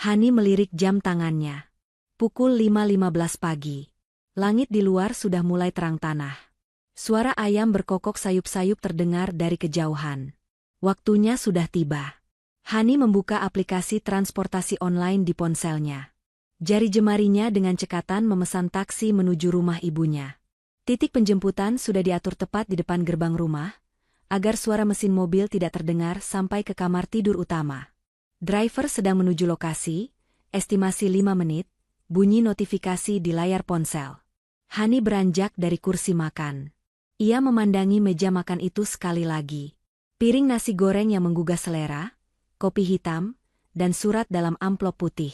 Hani melirik jam tangannya. Pukul 5.15 pagi. Langit di luar sudah mulai terang tanah. Suara ayam berkokok sayup-sayup terdengar dari kejauhan. Waktunya sudah tiba. Hani membuka aplikasi transportasi online di ponselnya. Jari jemarinya dengan cekatan memesan taksi menuju rumah ibunya. Titik penjemputan sudah diatur tepat di depan gerbang rumah, agar suara mesin mobil tidak terdengar sampai ke kamar tidur utama. Driver sedang menuju lokasi, estimasi 5 menit, bunyi notifikasi di layar ponsel. Hani beranjak dari kursi makan. Ia memandangi meja makan itu sekali lagi. Piring nasi goreng yang menggugah selera, kopi hitam, dan surat dalam amplop putih.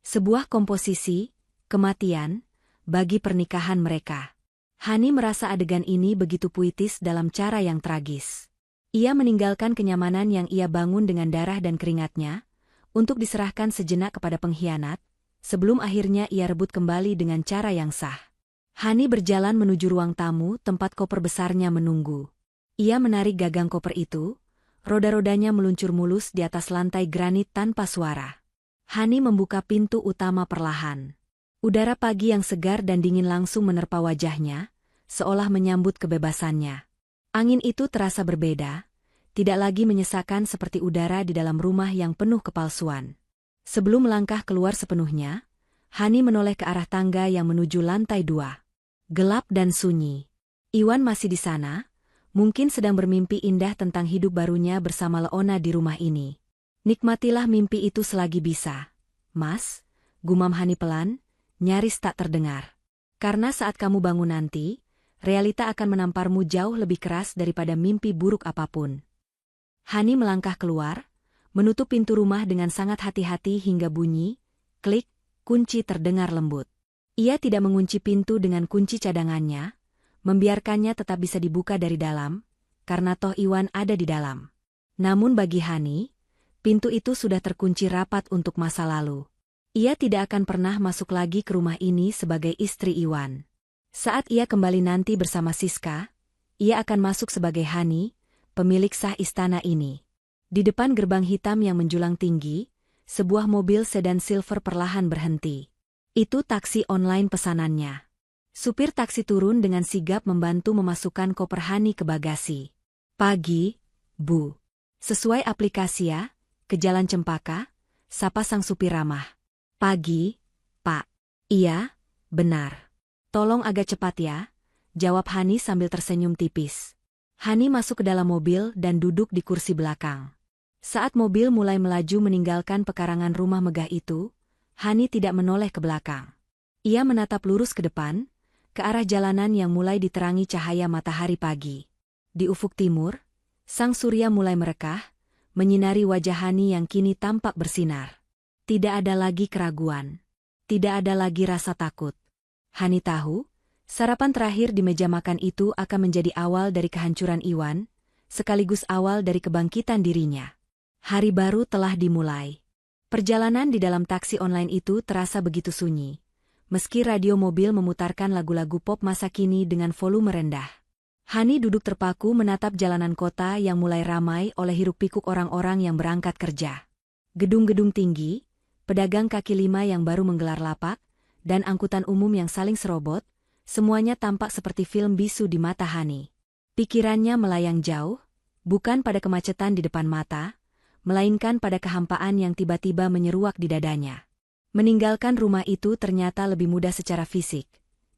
Sebuah komposisi, kematian, bagi pernikahan mereka. Hani merasa adegan ini begitu puitis dalam cara yang tragis. Ia meninggalkan kenyamanan yang ia bangun dengan darah dan keringatnya, untuk diserahkan sejenak kepada pengkhianat, sebelum akhirnya ia rebut kembali dengan cara yang sah. Hani berjalan menuju ruang tamu tempat koper besarnya menunggu. Ia menarik gagang koper itu, roda-rodanya meluncur mulus di atas lantai granit tanpa suara. Hani membuka pintu utama perlahan. Udara pagi yang segar dan dingin langsung menerpa wajahnya, seolah menyambut kebebasannya. Angin itu terasa berbeda, tidak lagi menyesakan seperti udara di dalam rumah yang penuh kepalsuan. Sebelum melangkah keluar sepenuhnya, Hani menoleh ke arah tangga yang menuju lantai 2. Gelap dan sunyi. Iwan masih di sana, mungkin sedang bermimpi indah tentang hidup barunya bersama Leona di rumah ini. Nikmatilah mimpi itu selagi bisa. Mas, gumam Hani pelan, nyaris tak terdengar. Karena saat kamu bangun nanti, realita akan menamparmu jauh lebih keras daripada mimpi buruk apapun. Hani melangkah keluar, menutup pintu rumah dengan sangat hati-hati hingga bunyi, klik, kunci terdengar lembut. Ia tidak mengunci pintu dengan kunci cadangannya, membiarkannya tetap bisa dibuka dari dalam, karena toh Iwan ada di dalam. Namun bagi Hani, pintu itu sudah terkunci rapat untuk masa lalu. Ia tidak akan pernah masuk lagi ke rumah ini sebagai istri Iwan. Saat ia kembali nanti bersama Siska, ia akan masuk sebagai Hani, pemilik sah istana ini. Di depan gerbang hitam yang menjulang tinggi, sebuah mobil sedan silver perlahan berhenti. Itu taksi online pesanannya. Supir taksi turun dengan sigap membantu memasukkan koper Hani ke bagasi. "Pagi, Bu. Sesuai aplikasi ya, ke Jalan Cempaka," sapa sang supir ramah. "Pagi, Pak." "Iya, benar. Tolong agak cepat ya," jawab Hani sambil tersenyum tipis. Hani masuk ke dalam mobil dan duduk di kursi belakang. Saat mobil mulai melaju meninggalkan pekarangan rumah megah itu, Hani tidak menoleh ke belakang. Ia menatap lurus ke depan, ke arah jalanan yang mulai diterangi cahaya matahari pagi. Di ufuk timur, sang surya mulai merekah, menyinari wajah Hani yang kini tampak bersinar. Tidak ada lagi keraguan. Tidak ada lagi rasa takut. Hani tahu, sarapan terakhir di meja makan itu akan menjadi awal dari kehancuran Iwan, sekaligus awal dari kebangkitan dirinya. Hari baru telah dimulai. Perjalanan di dalam taksi online itu terasa begitu sunyi, meski radio mobil memutarkan lagu-lagu pop masa kini dengan volume rendah. Hani duduk terpaku menatap jalanan kota yang mulai ramai oleh hiruk-pikuk orang-orang yang berangkat kerja. Gedung-gedung tinggi, pedagang kaki lima yang baru menggelar lapak, dan angkutan umum yang saling serobot, semuanya tampak seperti film bisu di mata Hani. Pikirannya melayang jauh, bukan pada kemacetan di depan mata, melainkan pada kehampaan yang tiba-tiba menyeruak di dadanya. Meninggalkan rumah itu ternyata lebih mudah secara fisik,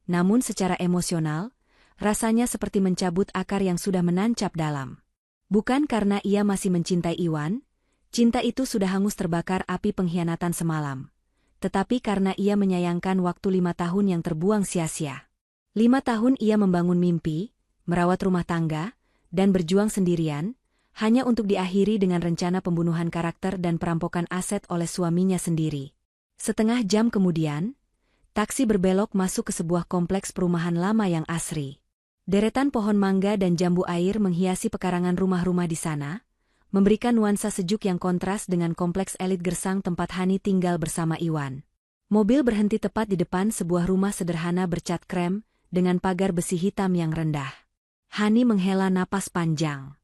namun secara emosional, rasanya seperti mencabut akar yang sudah menancap dalam. Bukan karena ia masih mencintai Iwan, cinta itu sudah hangus terbakar api pengkhianatan semalam. Tetapi karena ia menyayangkan waktu 5 tahun yang terbuang sia-sia. 5 tahun ia membangun mimpi, merawat rumah tangga, dan berjuang sendirian, hanya untuk diakhiri dengan rencana pembunuhan karakter dan perampokan aset oleh suaminya sendiri. Setengah jam kemudian, taksi berbelok masuk ke sebuah kompleks perumahan lama yang asri. Deretan pohon mangga dan jambu air menghiasi pekarangan rumah-rumah di sana, memberikan nuansa sejuk yang kontras dengan kompleks elit gersang tempat Hani tinggal bersama Iwan. Mobil berhenti tepat di depan sebuah rumah sederhana bercat krem, dengan pagar besi hitam yang rendah. Hani menghela napas panjang.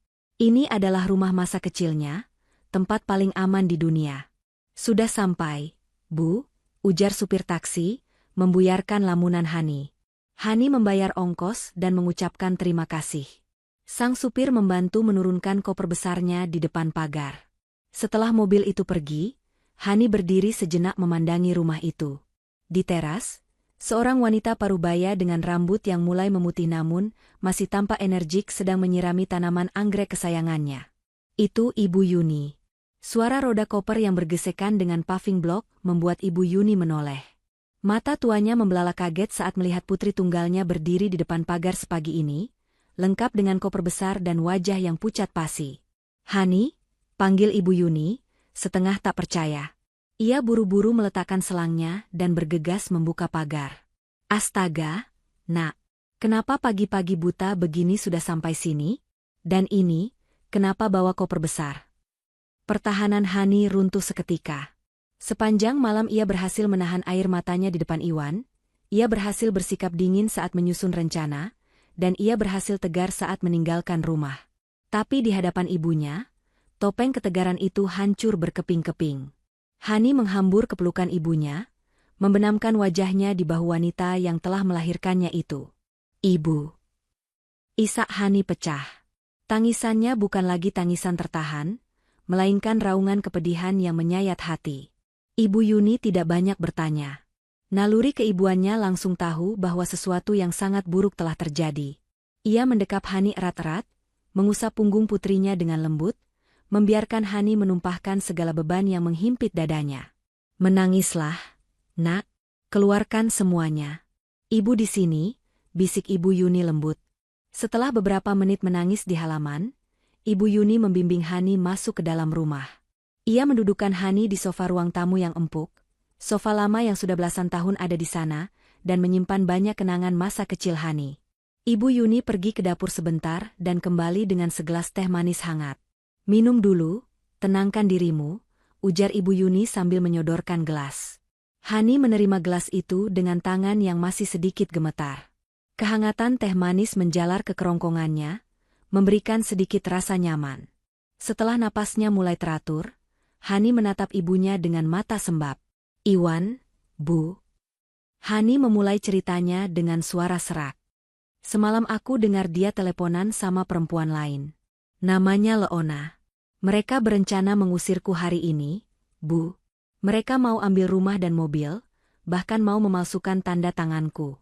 Ini adalah rumah masa kecilnya, tempat paling aman di dunia. "Sudah sampai, Bu," ujar supir taksi, membuyarkan lamunan Hani. Hani membayar ongkos dan mengucapkan terima kasih. Sang supir membantu menurunkan koper besarnya di depan pagar. Setelah mobil itu pergi, Hani berdiri sejenak memandangi rumah itu. Di teras, seorang wanita parubaya dengan rambut yang mulai memutih namun masih tampak energik sedang menyirami tanaman anggrek kesayangannya. Itu Ibu Yuni. Suara roda koper yang bergesekan dengan paving block membuat Ibu Yuni menoleh. Mata tuanya membelalak kaget saat melihat putri tunggalnya berdiri di depan pagar sepagi ini, lengkap dengan koper besar dan wajah yang pucat pasi. "Hani," panggil Ibu Yuni, setengah tak percaya. Ia buru-buru meletakkan selangnya dan bergegas membuka pagar. "Astaga, Nak, kenapa pagi-pagi buta begini sudah sampai sini? Dan ini, kenapa bawa koper besar?" Pertahanan Hani runtuh seketika. Sepanjang malam ia berhasil menahan air matanya di depan Iwan, ia berhasil bersikap dingin saat menyusun rencana, dan ia berhasil tegar saat meninggalkan rumah. Tapi di hadapan ibunya, topeng ketegaran itu hancur berkeping-keping. Hani menghambur ke pelukan ibunya, membenamkan wajahnya di bahu wanita yang telah melahirkannya itu. "Ibu." Isak Hani pecah. Tangisannya bukan lagi tangisan tertahan, melainkan raungan kepedihan yang menyayat hati. Ibu Yuni tidak banyak bertanya. Naluri keibuannya langsung tahu bahwa sesuatu yang sangat buruk telah terjadi. Ia mendekap Hani erat-erat, mengusap punggung putrinya dengan lembut, membiarkan Hani menumpahkan segala beban yang menghimpit dadanya. "Menangislah, Nak. Keluarkan semuanya. Ibu di sini," bisik Ibu Yuni lembut. Setelah beberapa menit menangis di halaman, Ibu Yuni membimbing Hani masuk ke dalam rumah. Ia mendudukkan Hani di sofa ruang tamu yang empuk, sofa lama yang sudah belasan tahun ada di sana, dan menyimpan banyak kenangan masa kecil Hani. Ibu Yuni pergi ke dapur sebentar dan kembali dengan segelas teh manis hangat. "Minum dulu, tenangkan dirimu," ujar Ibu Yuni sambil menyodorkan gelas. Hani menerima gelas itu dengan tangan yang masih sedikit gemetar. Kehangatan teh manis menjalar ke kerongkongannya, memberikan sedikit rasa nyaman. Setelah napasnya mulai teratur, Hani menatap ibunya dengan mata sembab. "Iwan, Bu." Hani memulai ceritanya dengan suara serak. "Semalam aku dengar dia teleponan sama perempuan lain. Namanya Leona. Mereka berencana mengusirku hari ini, Bu. Mereka mau ambil rumah dan mobil, bahkan mau memalsukan tanda tanganku."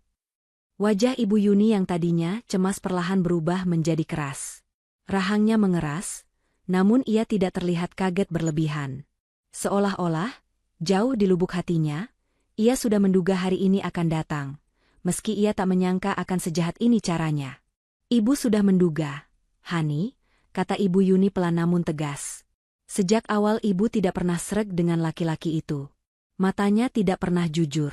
Wajah Ibu Yuni yang tadinya cemas perlahan berubah menjadi keras. Rahangnya mengeras, namun ia tidak terlihat kaget berlebihan. Seolah-olah, jauh di lubuk hatinya, ia sudah menduga hari ini akan datang, meski ia tak menyangka akan sejahat ini caranya. "Ibu sudah menduga, Hani," kata Ibu Yuni pelan namun tegas. "Sejak awal ibu tidak pernah sreg dengan laki-laki itu. Matanya tidak pernah jujur.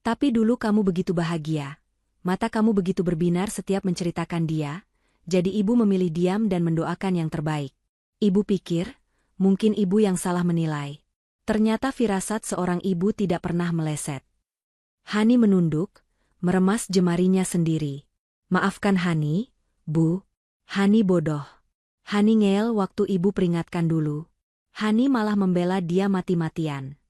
Tapi dulu kamu begitu bahagia. Mata kamu begitu berbinar setiap menceritakan dia, jadi ibu memilih diam dan mendoakan yang terbaik. Ibu pikir, mungkin ibu yang salah menilai. Ternyata firasat seorang ibu tidak pernah meleset." Hani menunduk, meremas jemarinya sendiri. "Maafkan Hani, Bu. Hani bodoh. Hani ngeyel waktu ibu peringatkan dulu." Hani malah membela dia mati-matian.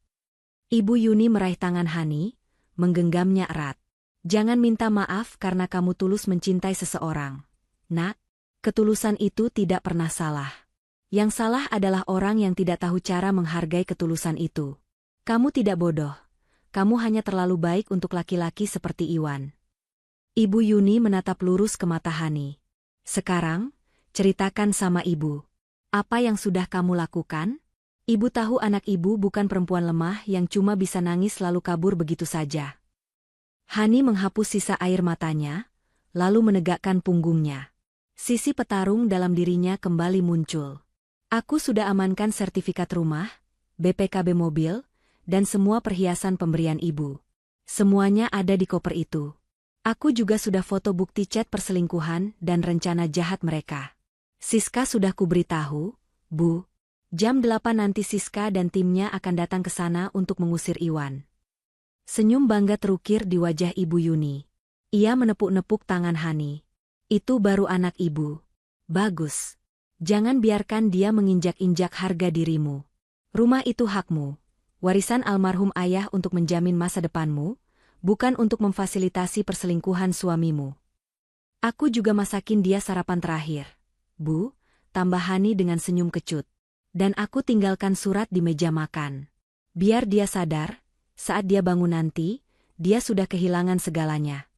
Ibu Yuni meraih tangan Hani, menggenggamnya erat. "Jangan minta maaf karena kamu tulus mencintai seseorang. Nak, ketulusan itu tidak pernah salah. Yang salah adalah orang yang tidak tahu cara menghargai ketulusan itu. Kamu tidak bodoh. Kamu hanya terlalu baik untuk laki-laki seperti Iwan." Ibu Yuni menatap lurus ke mata Hani. "Sekarang, ceritakan sama ibu. Apa yang sudah kamu lakukan?" Ibu tahu anak ibu bukan perempuan lemah yang cuma bisa nangis lalu kabur begitu saja. Hani menghapus sisa air matanya, lalu menegakkan punggungnya. Sisi petarung dalam dirinya kembali muncul. "Aku sudah amankan sertifikat rumah, BPKB mobil, dan semua perhiasan pemberian ibu. Semuanya ada di koper itu. Aku juga sudah foto bukti chat perselingkuhan dan rencana jahat mereka. Siska sudah kuberitahu, Bu. Jam 8 nanti Siska dan timnya akan datang ke sana untuk mengusir Iwan." Senyum bangga terukir di wajah Ibu Yuni. Ia menepuk-nepuk tangan Hani. "Itu baru anak ibu. Bagus. Jangan biarkan dia menginjak-injak harga dirimu. Rumah itu hakmu, warisan almarhum ayah untuk menjamin masa depanmu, bukan untuk memfasilitasi perselingkuhan suamimu." "Aku juga masakin dia sarapan terakhir, Bu," tambah Hani dengan senyum kecut. "Dan aku tinggalkan surat di meja makan. Biar dia sadar, saat dia bangun nanti, dia sudah kehilangan segalanya."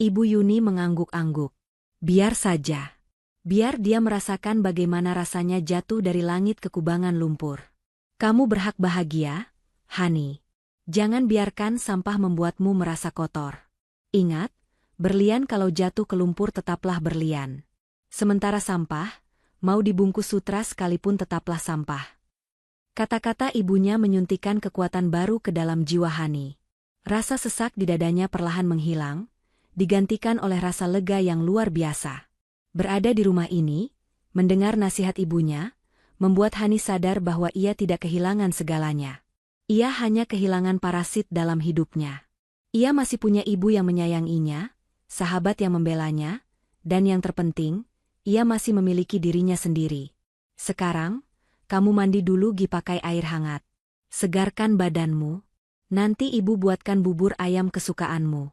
Ibu Yuni mengangguk-angguk. "Biar saja. Biar dia merasakan bagaimana rasanya jatuh dari langit ke kubangan lumpur. Kamu berhak bahagia, Hani. Jangan biarkan sampah membuatmu merasa kotor. Ingat, berlian kalau jatuh ke lumpur tetaplah berlian. Sementara sampah, mau dibungkus sutra sekalipun tetaplah sampah." Kata-kata ibunya menyuntikkan kekuatan baru ke dalam jiwa Hani. Rasa sesak di dadanya perlahan menghilang, digantikan oleh rasa lega yang luar biasa. Berada di rumah ini, mendengar nasihat ibunya, membuat Hani sadar bahwa ia tidak kehilangan segalanya. Ia hanya kehilangan parasit dalam hidupnya. Ia masih punya ibu yang menyayanginya, sahabat yang membelanya, dan yang terpenting, ia masih memiliki dirinya sendiri. "Sekarang, kamu mandi dulu pakai air hangat. Segarkan badanmu. Nanti ibu buatkan bubur ayam kesukaanmu.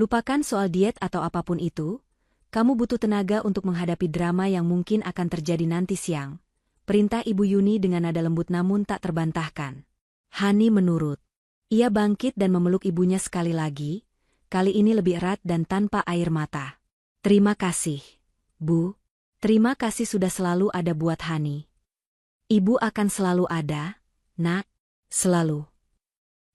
Lupakan soal diet atau apapun itu. Kamu butuh tenaga untuk menghadapi drama yang mungkin akan terjadi nanti siang." Perintah Ibu Yuni dengan nada lembut namun tak terbantahkan. Hani menurut. Ia bangkit dan memeluk ibunya sekali lagi, kali ini lebih erat dan tanpa air mata. "Terima kasih, Bu. Terima kasih sudah selalu ada buat Hani. Ibu akan selalu ada, Nak. Selalu."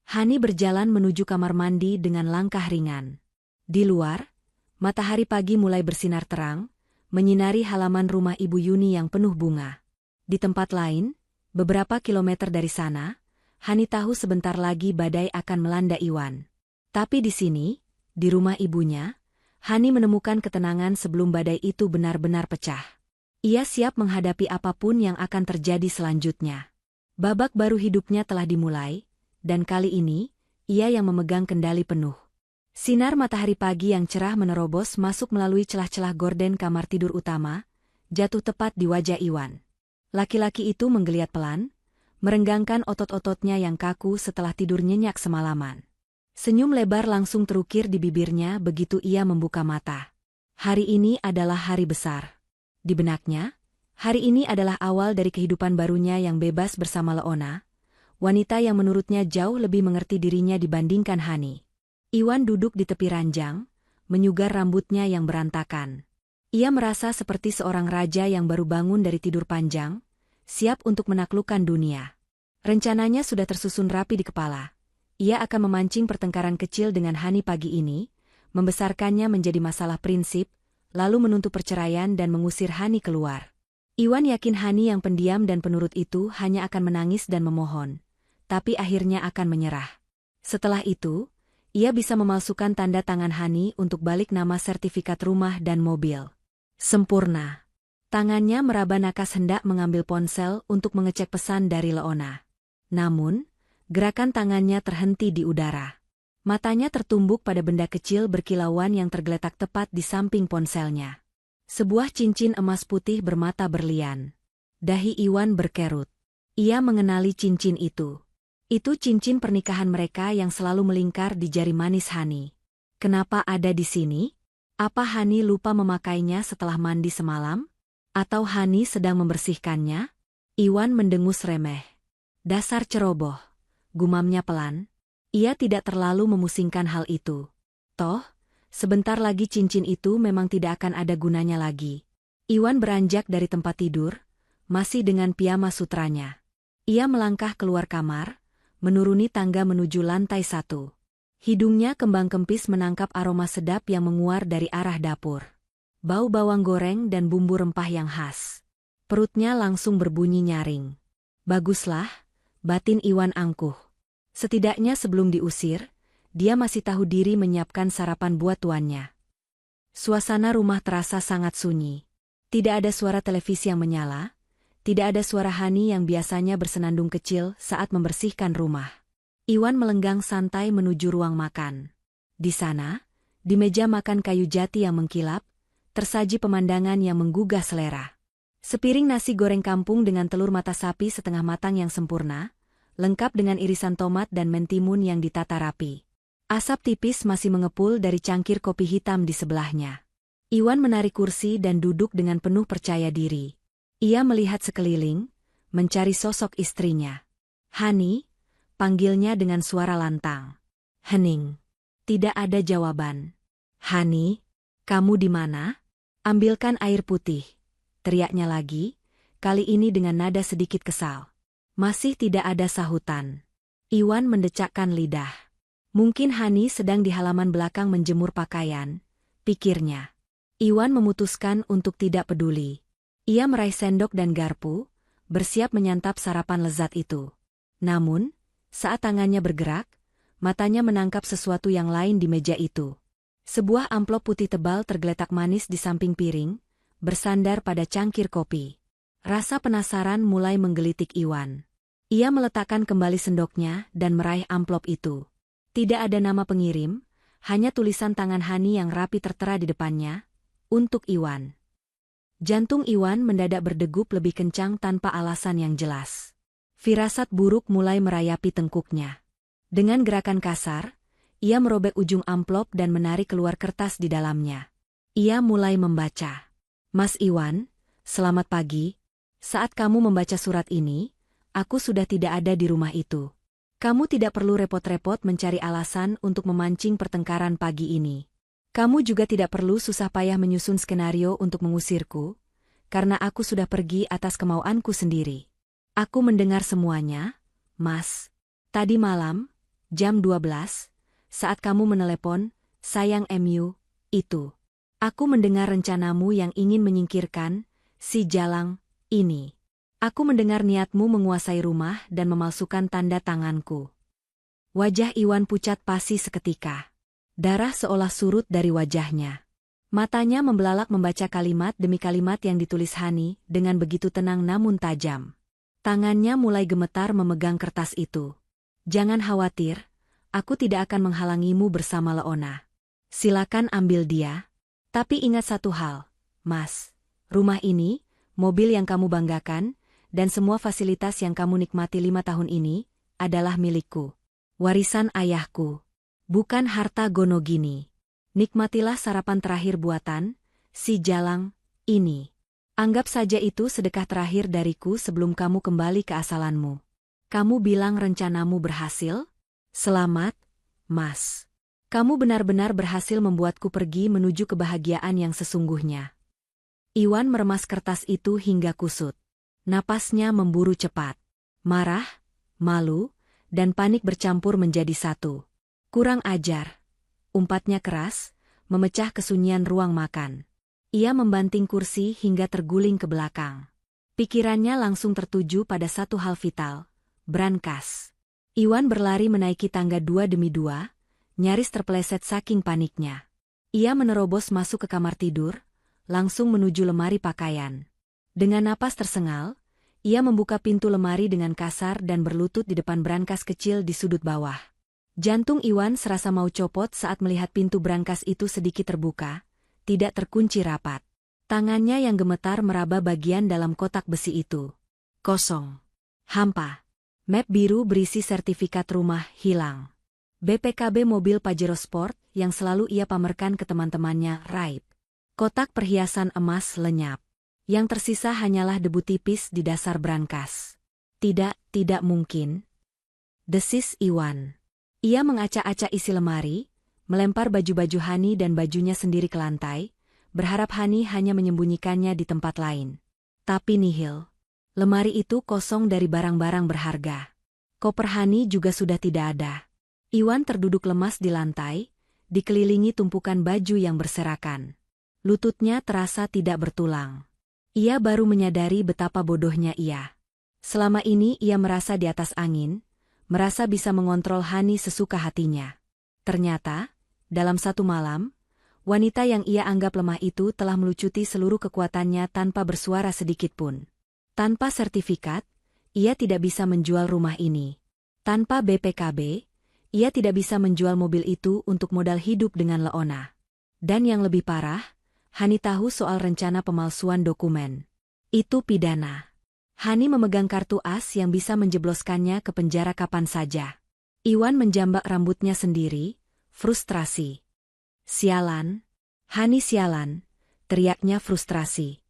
Hani berjalan menuju kamar mandi dengan langkah ringan. Di luar, matahari pagi mulai bersinar terang, menyinari halaman rumah Ibu Yuni yang penuh bunga. Di tempat lain, beberapa kilometer dari sana, Hani tahu sebentar lagi badai akan melanda Iwan. Tapi di sini, di rumah ibunya, Hani menemukan ketenangan sebelum badai itu benar-benar pecah. Ia siap menghadapi apapun yang akan terjadi selanjutnya. Babak baru hidupnya telah dimulai, dan kali ini, ia yang memegang kendali penuh. Sinar matahari pagi yang cerah menerobos masuk melalui celah-celah gorden kamar tidur utama, jatuh tepat di wajah Iwan. Laki-laki itu menggeliat pelan, merenggangkan otot-ototnya yang kaku setelah tidur nyenyak semalaman. Senyum lebar langsung terukir di bibirnya begitu ia membuka mata. Hari ini adalah hari besar. Di benaknya, hari ini adalah awal dari kehidupan barunya yang bebas bersama Leona, wanita yang menurutnya jauh lebih mengerti dirinya dibandingkan Hani. Iwan duduk di tepi ranjang, menyugar rambutnya yang berantakan. Ia merasa seperti seorang raja yang baru bangun dari tidur panjang, siap untuk menaklukkan dunia. Rencananya sudah tersusun rapi di kepala. Ia akan memancing pertengkaran kecil dengan Hani pagi ini, membesarkannya menjadi masalah prinsip, lalu menuntut perceraian dan mengusir Hani keluar. Iwan yakin Hani yang pendiam dan penurut itu hanya akan menangis dan memohon, tapi akhirnya akan menyerah. Setelah itu, ia bisa memalsukan tanda tangan Hani untuk balik nama sertifikat rumah dan mobil. Sempurna. Tangannya meraba nakas hendak mengambil ponsel untuk mengecek pesan dari Leona. Namun, gerakan tangannya terhenti di udara. Matanya tertumbuk pada benda kecil berkilauan yang tergeletak tepat di samping ponselnya. Sebuah cincin emas putih bermata berlian. Dahi Iwan berkerut. Ia mengenali cincin itu. Itu cincin pernikahan mereka yang selalu melingkar di jari manis Hani. Kenapa ada di sini? Apa Hani lupa memakainya setelah mandi semalam? Atau Hani sedang membersihkannya? Iwan mendengus remeh. Dasar ceroboh, gumamnya pelan. Ia tidak terlalu memusingkan hal itu. Toh, sebentar lagi cincin itu memang tidak akan ada gunanya lagi. Iwan beranjak dari tempat tidur, masih dengan piyama sutranya. Ia melangkah keluar kamar, menuruni tangga menuju lantai 1. Hidungnya kembang kempis menangkap aroma sedap yang menguar dari arah dapur. Bau bawang goreng dan bumbu rempah yang khas. Perutnya langsung berbunyi nyaring. Baguslah, batin Iwan angkuh. Setidaknya sebelum diusir, dia masih tahu diri menyiapkan sarapan buat tuannya. Suasana rumah terasa sangat sunyi. Tidak ada suara televisi yang menyala, tidak ada suara Hani yang biasanya bersenandung kecil saat membersihkan rumah. Iwan melenggang santai menuju ruang makan. Di sana, di meja makan kayu jati yang mengkilap, tersaji pemandangan yang menggugah selera. Sepiring nasi goreng kampung dengan telur mata sapi setengah matang yang sempurna, lengkap dengan irisan tomat dan mentimun yang ditata rapi. Asap tipis masih mengepul dari cangkir kopi hitam di sebelahnya. Iwan menarik kursi dan duduk dengan penuh percaya diri. Ia melihat sekeliling, mencari sosok istrinya. Hani, panggilnya dengan suara lantang. Hening. Tidak ada jawaban. Hani, kamu di mana? Ambilkan air putih. Teriaknya lagi, kali ini dengan nada sedikit kesal. Masih tidak ada sahutan. Iwan mendecakkan lidah. Mungkin Hani sedang di halaman belakang menjemur pakaian, pikirnya. Iwan memutuskan untuk tidak peduli. Ia meraih sendok dan garpu, bersiap menyantap sarapan lezat itu. Namun, saat tangannya bergerak, matanya menangkap sesuatu yang lain di meja itu. Sebuah amplop putih tebal tergeletak manis di samping piring, bersandar pada cangkir kopi. Rasa penasaran mulai menggelitik Iwan. Ia meletakkan kembali sendoknya dan meraih amplop itu. Tidak ada nama pengirim, hanya tulisan tangan Hani yang rapi tertera di depannya, untuk Iwan. Jantung Iwan mendadak berdegup lebih kencang tanpa alasan yang jelas. Firasat buruk mulai merayapi tengkuknya. Dengan gerakan kasar, ia merobek ujung amplop dan menarik keluar kertas di dalamnya. Ia mulai membaca. Mas Iwan, selamat pagi. Saat kamu membaca surat ini, aku sudah tidak ada di rumah itu. Kamu tidak perlu repot-repot mencari alasan untuk memancing pertengkaran pagi ini. Kamu juga tidak perlu susah payah menyusun skenario untuk mengusirku, karena aku sudah pergi atas kemauanku sendiri. Aku mendengar semuanya, Mas. Tadi malam, jam 12, saat kamu menelepon, sayang MU, itu. Aku mendengar rencanamu yang ingin menyingkirkan si Jalang ini. Aku mendengar niatmu menguasai rumah dan memalsukan tanda tanganku. Wajah Iwan pucat pasi seketika. Darah seolah surut dari wajahnya. Matanya membelalak membaca kalimat demi kalimat yang ditulis Hani dengan begitu tenang namun tajam. Tangannya mulai gemetar memegang kertas itu. Jangan khawatir, Aku tidak akan menghalangimu bersama Leona. Silakan ambil dia. Tapi ingat satu hal, Mas. Rumah ini, mobil yang kamu banggakan, dan semua fasilitas yang kamu nikmati 5 tahun ini, adalah milikku. Warisan ayahku. Bukan harta gonogini. Nikmatilah sarapan terakhir buatan, si Jalang, ini. Anggap saja itu sedekah terakhir dariku sebelum kamu kembali ke asalanmu. Kamu bilang rencanamu berhasil? Selamat, Mas. Kamu benar-benar berhasil membuatku pergi menuju kebahagiaan yang sesungguhnya. Iwan meremas kertas itu hingga kusut. Napasnya memburu cepat. Marah, malu, dan panik bercampur menjadi satu. Kurang ajar. Umpatnya keras, memecah kesunyian ruang makan. Ia membanting kursi hingga terguling ke belakang. Pikirannya langsung tertuju pada satu hal vital, brankas. Iwan berlari menaiki tangga 2 demi 2, nyaris terpeleset saking paniknya. Ia menerobos masuk ke kamar tidur, langsung menuju lemari pakaian. Dengan napas tersengal, ia membuka pintu lemari dengan kasar dan berlutut di depan brankas kecil di sudut bawah. Jantung Iwan serasa mau copot saat melihat pintu brankas itu sedikit terbuka, tidak terkunci rapat. Tangannya yang gemetar meraba bagian dalam kotak besi itu. Kosong. Hampa. Map biru berisi sertifikat rumah hilang. BPKB mobil Pajero Sport yang selalu ia pamerkan ke teman-temannya raib. Kotak perhiasan emas lenyap. Yang tersisa hanyalah debu tipis di dasar brankas. Tidak mungkin. Desis Iwan. Ia mengacak-acak isi lemari, melempar baju-baju Hani dan bajunya sendiri ke lantai, berharap Hani hanya menyembunyikannya di tempat lain. Tapi nihil. Lemari itu kosong dari barang-barang berharga. Koper Hani juga sudah tidak ada. Iwan terduduk lemas di lantai, dikelilingi tumpukan baju yang berserakan. Lututnya terasa tidak bertulang. Ia baru menyadari betapa bodohnya ia. Selama ini ia merasa di atas angin, merasa bisa mengontrol Hani sesuka hatinya. Ternyata, dalam satu malam, wanita yang ia anggap lemah itu telah melucuti seluruh kekuatannya tanpa bersuara sedikitpun. Tanpa sertifikat, ia tidak bisa menjual rumah ini. Tanpa BPKB, ia tidak bisa menjual mobil itu untuk modal hidup dengan Leona. Dan yang lebih parah, Hani tahu soal rencana pemalsuan dokumen. Itu pidana. Hani memegang kartu as yang bisa menjebloskannya ke penjara kapan saja. Iwan menjambak rambutnya sendiri, frustrasi. Sialan, Hani sialan, teriaknya frustrasi.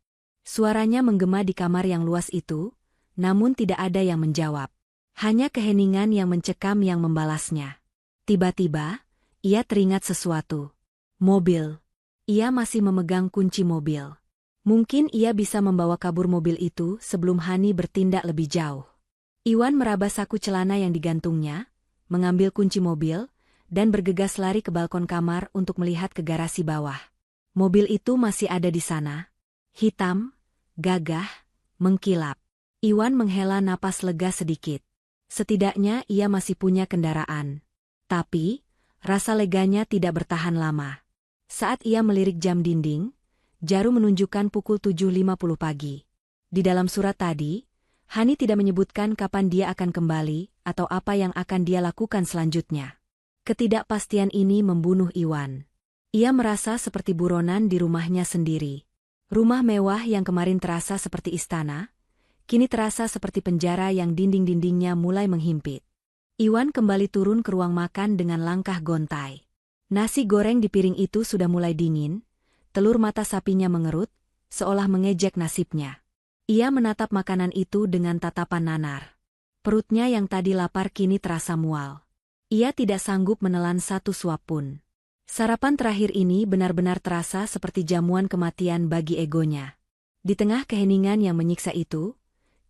Suaranya menggema di kamar yang luas itu, namun tidak ada yang menjawab. Hanya keheningan yang mencekam yang membalasnya. Tiba-tiba, ia teringat sesuatu. Mobil. Ia masih memegang kunci mobil. Mungkin ia bisa membawa kabur mobil itu sebelum Hani bertindak lebih jauh. Iwan meraba saku celana yang digantungnya, mengambil kunci mobil, dan bergegas lari ke balkon kamar untuk melihat ke garasi bawah. Mobil itu masih ada di sana. Hitam, gagah, mengkilap. Iwan menghela napas lega sedikit. Setidaknya ia masih punya kendaraan. Tapi, rasa leganya tidak bertahan lama. Saat ia melirik jam dinding, jarum menunjukkan pukul 7.50 pagi. Di dalam surat tadi, Hani tidak menyebutkan kapan dia akan kembali atau apa yang akan dia lakukan selanjutnya. Ketidakpastian ini membunuh Iwan. Ia merasa seperti buronan di rumahnya sendiri. Rumah mewah yang kemarin terasa seperti istana, kini terasa seperti penjara yang dinding-dindingnya mulai menghimpit. Iwan kembali turun ke ruang makan dengan langkah gontai. Nasi goreng di piring itu sudah mulai dingin, telur mata sapinya mengerut, seolah mengejek nasibnya. Ia menatap makanan itu dengan tatapan nanar. Perutnya yang tadi lapar kini terasa mual. Ia tidak sanggup menelan satu suap pun. Sarapan terakhir ini benar-benar terasa seperti jamuan kematian bagi egonya. Di tengah keheningan yang menyiksa itu,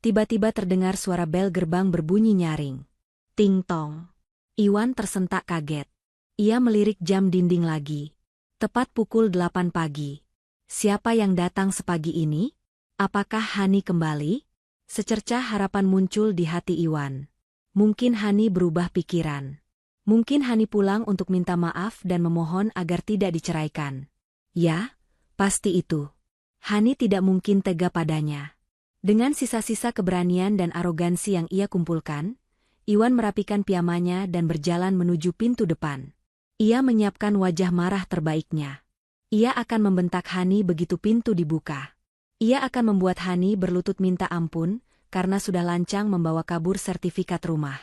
tiba-tiba terdengar suara bel gerbang berbunyi nyaring. Ting tong. Iwan tersentak kaget. Ia melirik jam dinding lagi. Tepat pukul 8 pagi. Siapa yang datang sepagi ini? Apakah Hani kembali? Secercah harapan muncul di hati Iwan. Mungkin Hani berubah pikiran. Mungkin Hani pulang untuk minta maaf dan memohon agar tidak diceraikan. Ya, pasti itu. Hani tidak mungkin tega padanya. Dengan sisa-sisa keberanian dan arogansi yang ia kumpulkan, Iwan merapikan piyamanya dan berjalan menuju pintu depan. Ia menyiapkan wajah marah terbaiknya. Ia akan membentak Hani begitu pintu dibuka. Ia akan membuat Hani berlutut minta ampun, karena sudah lancang membawa kabur sertifikat rumah.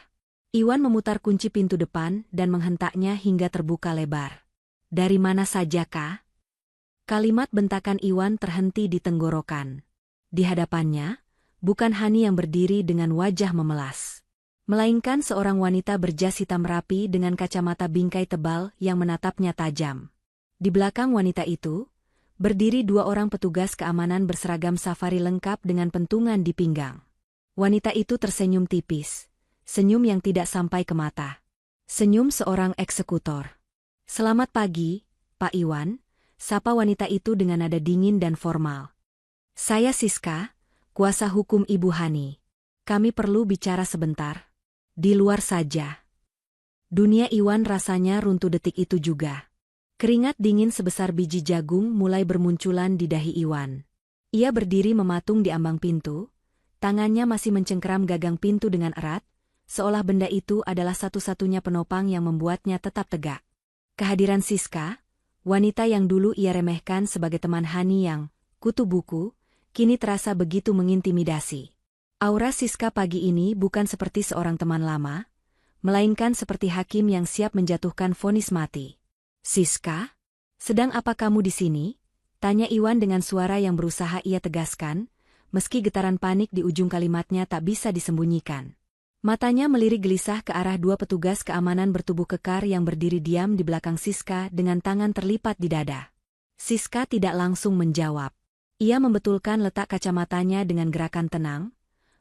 Iwan memutar kunci pintu depan dan menghentaknya hingga terbuka lebar. "Dari mana saja, Kak?" Kalimat bentakan Iwan terhenti di tenggorokan. Di hadapannya, bukan Hani yang berdiri dengan wajah memelas, melainkan seorang wanita berjas hitam rapi dengan kacamata bingkai tebal yang menatapnya tajam. Di belakang wanita itu, berdiri dua orang petugas keamanan berseragam safari lengkap dengan pentungan di pinggang. Wanita itu tersenyum tipis, senyum yang tidak sampai ke mata. Senyum seorang eksekutor. "Selamat pagi, Pak Iwan," sapa wanita itu dengan nada dingin dan formal. "Saya Siska, kuasa hukum Ibu Hani. Kami perlu bicara sebentar." "Di luar saja." Dunia Iwan rasanya runtuh detik itu juga. Keringat dingin sebesar biji jagung mulai bermunculan di dahi Iwan. Ia berdiri mematung di ambang pintu, tangannya masih mencengkeram gagang pintu dengan erat, seolah benda itu adalah satu-satunya penopang yang membuatnya tetap tegak. Kehadiran Siska, wanita yang dulu ia remehkan sebagai teman Hani yang kutu buku, kini terasa begitu mengintimidasi. Aura Siska pagi ini bukan seperti seorang teman lama, melainkan seperti hakim yang siap menjatuhkan vonis mati. "Siska, sedang apa kamu di sini?" tanya Iwan dengan suara yang berusaha ia tegaskan, meski getaran panik di ujung kalimatnya tak bisa disembunyikan. Matanya melirik gelisah ke arah dua petugas keamanan bertubuh kekar yang berdiri diam di belakang Siska dengan tangan terlipat di dada. Siska tidak langsung menjawab. Ia membetulkan letak kacamatanya dengan gerakan tenang,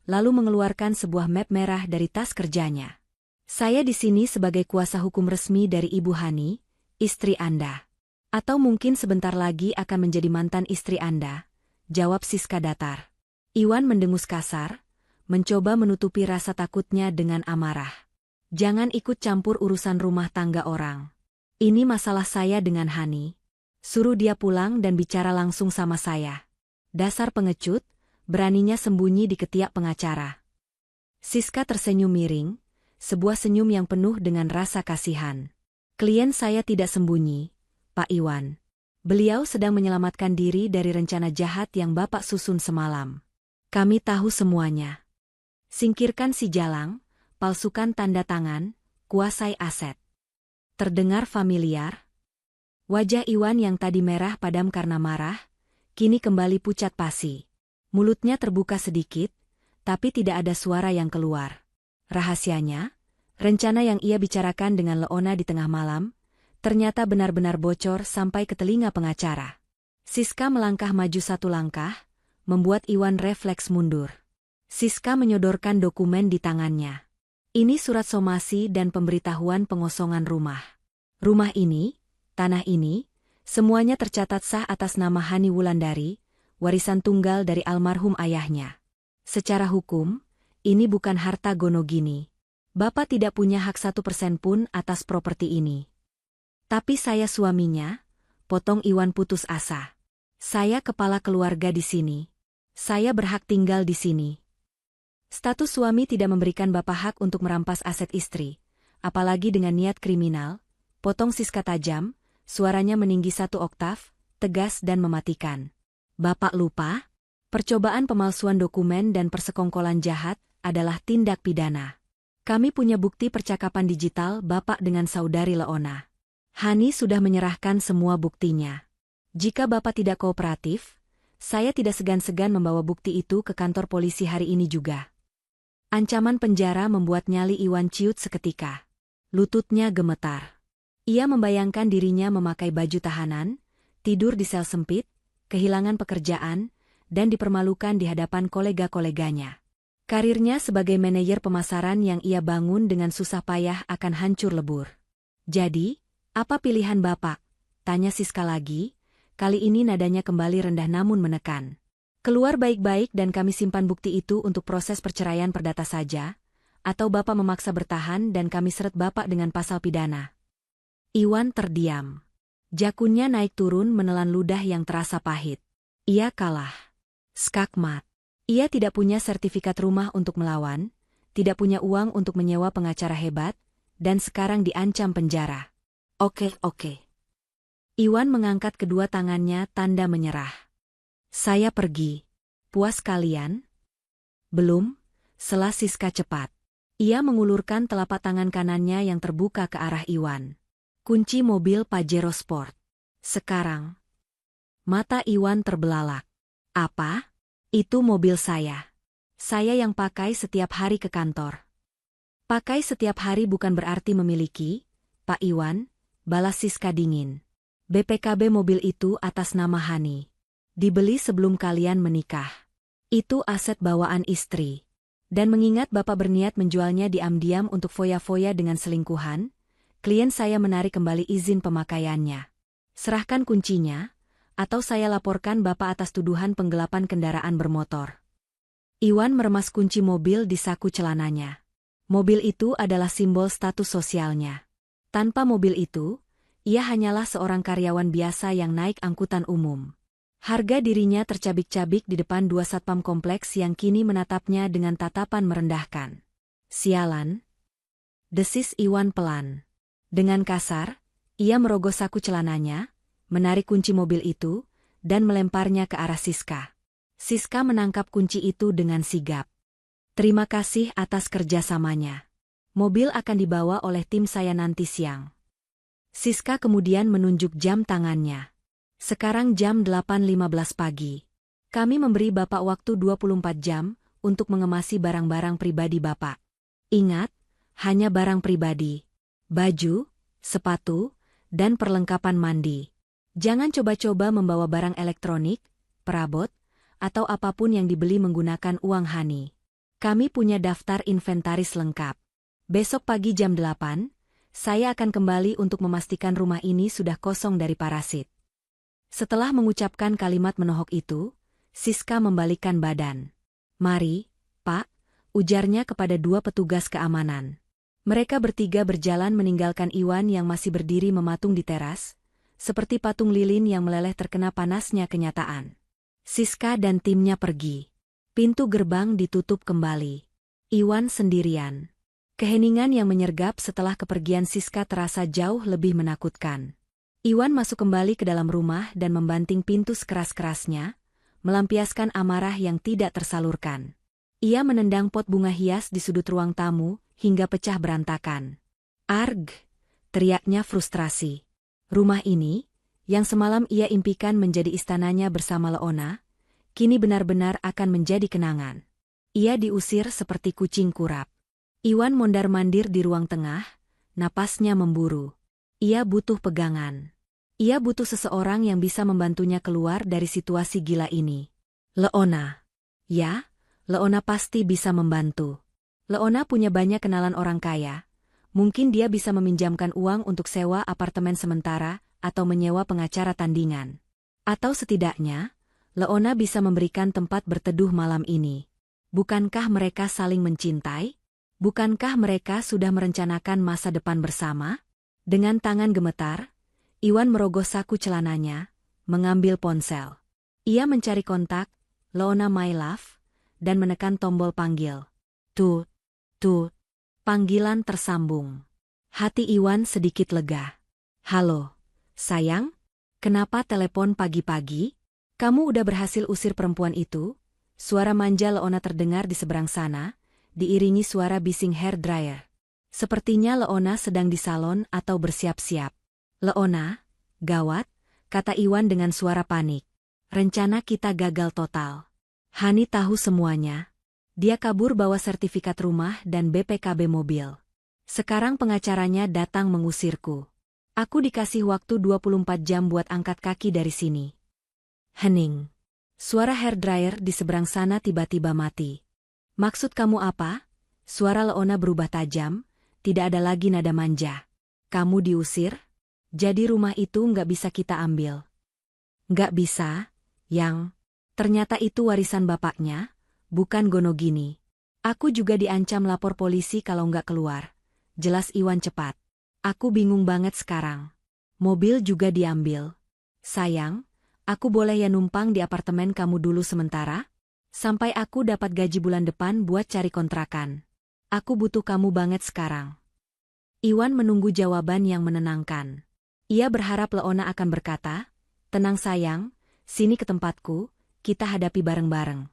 lalu mengeluarkan sebuah map merah dari tas kerjanya. "Saya di sini sebagai kuasa hukum resmi dari Ibu Hani, istri Anda. Atau mungkin sebentar lagi akan menjadi mantan istri Anda," jawab Siska datar. Iwan mendengus kasar, mencoba menutupi rasa takutnya dengan amarah. "Jangan ikut campur urusan rumah tangga orang. Ini masalah saya dengan Hani. Suruh dia pulang dan bicara langsung sama saya." "Dasar pengecut," beraninya sembunyi di ketiak pengacara. Siska tersenyum miring, sebuah senyum yang penuh dengan rasa kasihan. "Klien saya tidak sembunyi, Pak Iwan. Beliau sedang menyelamatkan diri dari rencana jahat yang Bapak susun semalam. Kami tahu semuanya. Singkirkan si Jalang, palsukan tanda tangan, kuasai aset." Terdengar familiar? Wajah Iwan yang tadi merah padam karena marah, kini kembali pucat pasi. Mulutnya terbuka sedikit, tapi tidak ada suara yang keluar. Rahasianya, rencana yang ia bicarakan dengan Leona di tengah malam, ternyata benar-benar bocor sampai ke telinga pengacara. Siska melangkah maju satu langkah, membuat Iwan refleks mundur. Siska menyodorkan dokumen di tangannya. "Ini surat somasi dan pemberitahuan pengosongan rumah. Rumah ini, tanah ini, semuanya tercatat sah atas nama Hani Wulandari, warisan tunggal dari almarhum ayahnya. Secara hukum, ini bukan harta Gonogini. Bapak tidak punya hak 1% pun atas properti ini." "Tapi saya suaminya," potong Iwan putus asa. "Saya kepala keluarga di sini. Saya berhak tinggal di sini." Status suami tidak memberikan Bapak hak untuk merampas aset istri, apalagi dengan niat kriminal, potong Siska tajam, suaranya meninggi 1 oktav, tegas dan mematikan. "Bapak lupa? Percobaan pemalsuan dokumen dan persekongkolan jahat adalah tindak pidana. Kami punya bukti percakapan digital Bapak dengan saudari Leona. Hani sudah menyerahkan semua buktinya. Jika Bapak tidak kooperatif, saya tidak segan-segan membawa bukti itu ke kantor polisi hari ini juga." Ancaman penjara membuat nyali Iwan ciut seketika. Lututnya gemetar. Ia membayangkan dirinya memakai baju tahanan, tidur di sel sempit, kehilangan pekerjaan, dan dipermalukan di hadapan kolega-koleganya. Karirnya sebagai manajer pemasaran yang ia bangun dengan susah payah akan hancur lebur. "Jadi, apa pilihan Bapak?" tanya Siska lagi, kali ini nadanya kembali rendah namun menekan. "Keluar baik-baik dan kami simpan bukti itu untuk proses perceraian perdata saja, atau Bapak memaksa bertahan dan kami seret Bapak dengan pasal pidana." Iwan terdiam. Jakunnya naik turun menelan ludah yang terasa pahit. Ia kalah. Skakmat. Ia tidak punya sertifikat rumah untuk melawan, tidak punya uang untuk menyewa pengacara hebat, dan sekarang diancam penjara. Oke. Iwan mengangkat kedua tangannya tanda menyerah. Saya pergi. Puas kalian? Belum, sela Siska cepat. Ia mengulurkan telapak tangan kanannya yang terbuka ke arah Iwan. Kunci mobil Pajero Sport. Sekarang. Mata Iwan terbelalak. Apa? Itu mobil saya. Saya yang pakai setiap hari ke kantor. Pakai setiap hari bukan berarti memiliki, Pak Iwan, balas Siska dingin. BPKB mobil itu atas nama Hani. Dibeli sebelum kalian menikah. Itu aset bawaan istri. Dan mengingat Bapak berniat menjualnya diam-diam untuk foya-foya dengan selingkuhan, klien saya menarik kembali izin pemakaiannya. Serahkan kuncinya, atau saya laporkan Bapak atas tuduhan penggelapan kendaraan bermotor. Iwan meremas kunci mobil di saku celananya. Mobil itu adalah simbol status sosialnya. Tanpa mobil itu, ia hanyalah seorang karyawan biasa yang naik angkutan umum. Harga dirinya tercabik-cabik di depan dua satpam kompleks yang kini menatapnya dengan tatapan merendahkan. Sialan, desis Iwan pelan. Dengan kasar, ia merogoh saku celananya, menarik kunci mobil itu, dan melemparnya ke arah Siska. Siska menangkap kunci itu dengan sigap. Terima kasih atas kerjasamanya. Mobil akan dibawa oleh tim saya nanti siang. Siska kemudian menunjuk jam tangannya. Sekarang jam 8.15 pagi. Kami memberi Bapak waktu 24 jam untuk mengemasi barang-barang pribadi Bapak. Ingat, hanya barang pribadi. Baju, sepatu, dan perlengkapan mandi. Jangan coba-coba membawa barang elektronik, perabot, atau apapun yang dibeli menggunakan uang Hani. Kami punya daftar inventaris lengkap. Besok pagi jam 8, saya akan kembali untuk memastikan rumah ini sudah kosong dari parasit. Setelah mengucapkan kalimat menohok itu, Siska membalikkan badan. Mari, Pak, ujarnya kepada dua petugas keamanan. Mereka bertiga berjalan meninggalkan Iwan yang masih berdiri mematung di teras, seperti patung lilin yang meleleh terkena panasnya kenyataan. Siska dan timnya pergi. Pintu gerbang ditutup kembali. Iwan sendirian. Keheningan yang menyergap setelah kepergian Siska terasa jauh lebih menakutkan. Iwan masuk kembali ke dalam rumah dan membanting pintu sekeras-kerasnya, melampiaskan amarah yang tidak tersalurkan. Ia menendang pot bunga hias di sudut ruang tamu, hingga pecah berantakan. Arg! Teriaknya frustrasi. Rumah ini, yang semalam ia impikan menjadi istananya bersama Leona, kini benar-benar akan menjadi kenangan. Ia diusir seperti kucing kurap. Iwan mondar-mandir di ruang tengah, napasnya memburu. Ia butuh pegangan. Ia butuh seseorang yang bisa membantunya keluar dari situasi gila ini. Leona. Ya, Leona pasti bisa membantu. Leona punya banyak kenalan orang kaya. Mungkin dia bisa meminjamkan uang untuk sewa apartemen sementara atau menyewa pengacara tandingan. Atau setidaknya, Leona bisa memberikan tempat berteduh malam ini. Bukankah mereka saling mencintai? Bukankah mereka sudah merencanakan masa depan bersama? Dengan tangan gemetar, Iwan merogoh saku celananya, mengambil ponsel. Ia mencari kontak, Leona my love, dan menekan tombol panggil. Tut. Panggilan tersambung. Hati Iwan sedikit lega. Halo, sayang? Kenapa telepon pagi-pagi? Kamu udah berhasil usir perempuan itu? Suara manja Leona terdengar di seberang sana, diiringi suara bising hair dryer. Sepertinya Leona sedang di salon atau bersiap-siap. Leona, gawat, kata Iwan dengan suara panik. Rencana kita gagal total. Hani tahu semuanya. Dia kabur bawa sertifikat rumah dan BPKB mobil. Sekarang pengacaranya datang mengusirku. Aku dikasih waktu 24 jam buat angkat kaki dari sini. Hening. Suara hair dryer di seberang sana tiba-tiba mati. Maksud kamu apa? Suara Leona berubah tajam, tidak ada lagi nada manja. Kamu diusir? Jadi rumah itu nggak bisa kita ambil. Nggak bisa, Yang. Ternyata itu warisan bapaknya, bukan Gonogini. Aku juga diancam lapor polisi kalau nggak keluar. Jelas Iwan cepat. Aku bingung banget sekarang. Mobil juga diambil. Sayang, aku boleh ya numpang di apartemen kamu dulu sementara? Sampai aku dapat gaji bulan depan buat cari kontrakan. Aku butuh kamu banget sekarang. Iwan menunggu jawaban yang menenangkan. Ia berharap Leona akan berkata, "Tenang sayang, sini ke tempatku, kita hadapi bareng-bareng."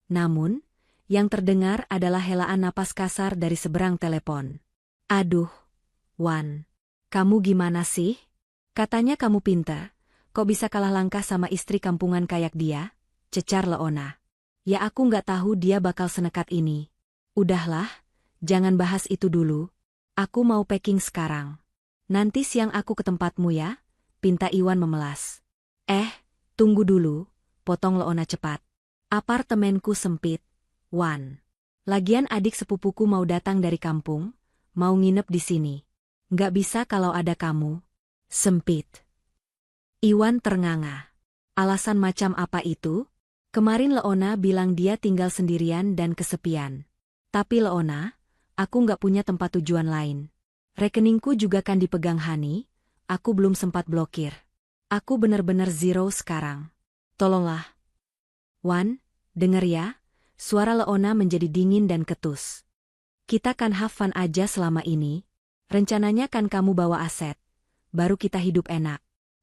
Namun, yang terdengar adalah helaan napas kasar dari seberang telepon. "Aduh, Wan. Kamu gimana sih? Katanya kamu pintar. Kok bisa kalah langkah sama istri kampungan kayak dia?" cecar Leona. "Ya aku nggak tahu dia bakal senekat ini." "Udahlah, jangan bahas itu dulu. Aku mau packing sekarang. Nanti siang aku ke tempatmu ya," pinta Iwan memelas. Tunggu dulu," potong Leona cepat. "Apartemenku sempit, Wan. Lagian adik sepupuku mau datang dari kampung, mau nginep di sini. Nggak bisa kalau ada kamu." "Sempit." Iwan ternganga. Alasan macam apa itu? Kemarin Leona bilang dia tinggal sendirian dan kesepian. "Tapi Leona, aku nggak punya tempat tujuan lain. Rekeningku juga kan dipegang Hani, aku belum sempat blokir. Aku bener-bener zero sekarang. Tolonglah." "Wan, denger ya," suara Leona menjadi dingin dan ketus. "Kita kan have fun aja selama ini. Rencananya kan kamu bawa aset. Baru kita hidup enak.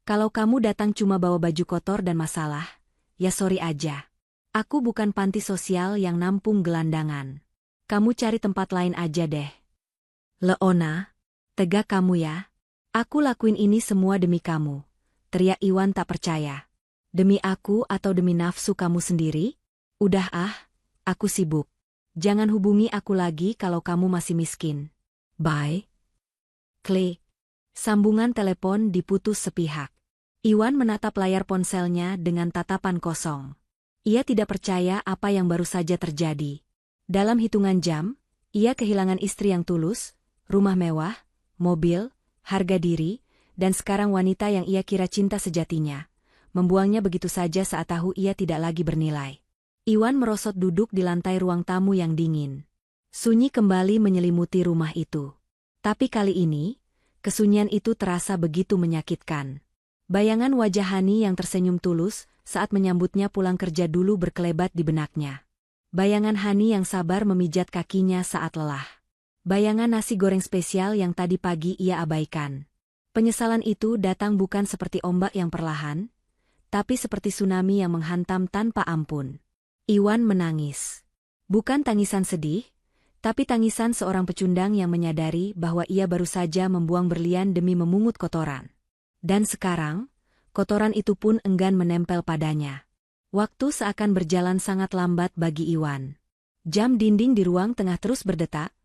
Kalau kamu datang cuma bawa baju kotor dan masalah, ya sorry aja. Aku bukan panti sosial yang nampung gelandangan. Kamu cari tempat lain aja deh." "Leona, tegak kamu ya. Aku lakuin ini semua demi kamu," teriak Iwan tak percaya. "Demi aku atau demi nafsu kamu sendiri? Udah aku sibuk. Jangan hubungi aku lagi kalau kamu masih miskin. Bye." Klik. Sambungan telepon diputus sepihak. Iwan menatap layar ponselnya dengan tatapan kosong. Ia tidak percaya apa yang baru saja terjadi. Dalam hitungan jam, ia kehilangan istri yang tulus, rumah mewah, mobil, harga diri, dan sekarang wanita yang ia kira cinta sejatinya. Membuangnya begitu saja saat tahu ia tidak lagi bernilai. Iwan merosot duduk di lantai ruang tamu yang dingin. Sunyi kembali menyelimuti rumah itu. Tapi kali ini, kesunyian itu terasa begitu menyakitkan. Bayangan wajah Hani yang tersenyum tulus saat menyambutnya pulang kerja dulu berkelebat di benaknya. Bayangan Hani yang sabar memijat kakinya saat lelah. Bayangan nasi goreng spesial yang tadi pagi ia abaikan. Penyesalan itu datang bukan seperti ombak yang perlahan, tapi seperti tsunami yang menghantam tanpa ampun. Iwan menangis. Bukan tangisan sedih, tapi tangisan seorang pecundang yang menyadari bahwa ia baru saja membuang berlian demi memungut kotoran. Dan sekarang, kotoran itu pun enggan menempel padanya. Waktu seakan berjalan sangat lambat bagi Iwan. Jam dinding di ruang tengah terus berdetak,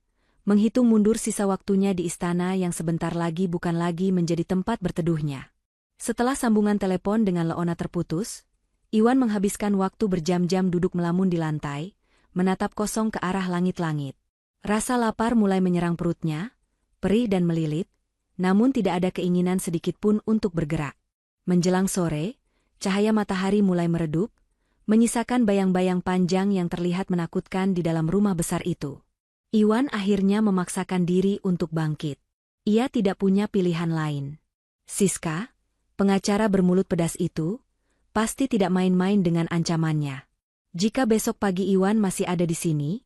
menghitung mundur sisa waktunya di istana yang sebentar lagi bukan lagi menjadi tempat berteduhnya. Setelah sambungan telepon dengan Leona terputus, Iwan menghabiskan waktu berjam-jam duduk melamun di lantai, menatap kosong ke arah langit-langit. Rasa lapar mulai menyerang perutnya, perih dan melilit, namun tidak ada keinginan sedikitpun untuk bergerak. Menjelang sore, cahaya matahari mulai meredup, menyisakan bayang-bayang panjang yang terlihat menakutkan di dalam rumah besar itu. Iwan akhirnya memaksakan diri untuk bangkit. Ia tidak punya pilihan lain. Siska, pengacara bermulut pedas itu, pasti tidak main-main dengan ancamannya. Jika besok pagi Iwan masih ada di sini,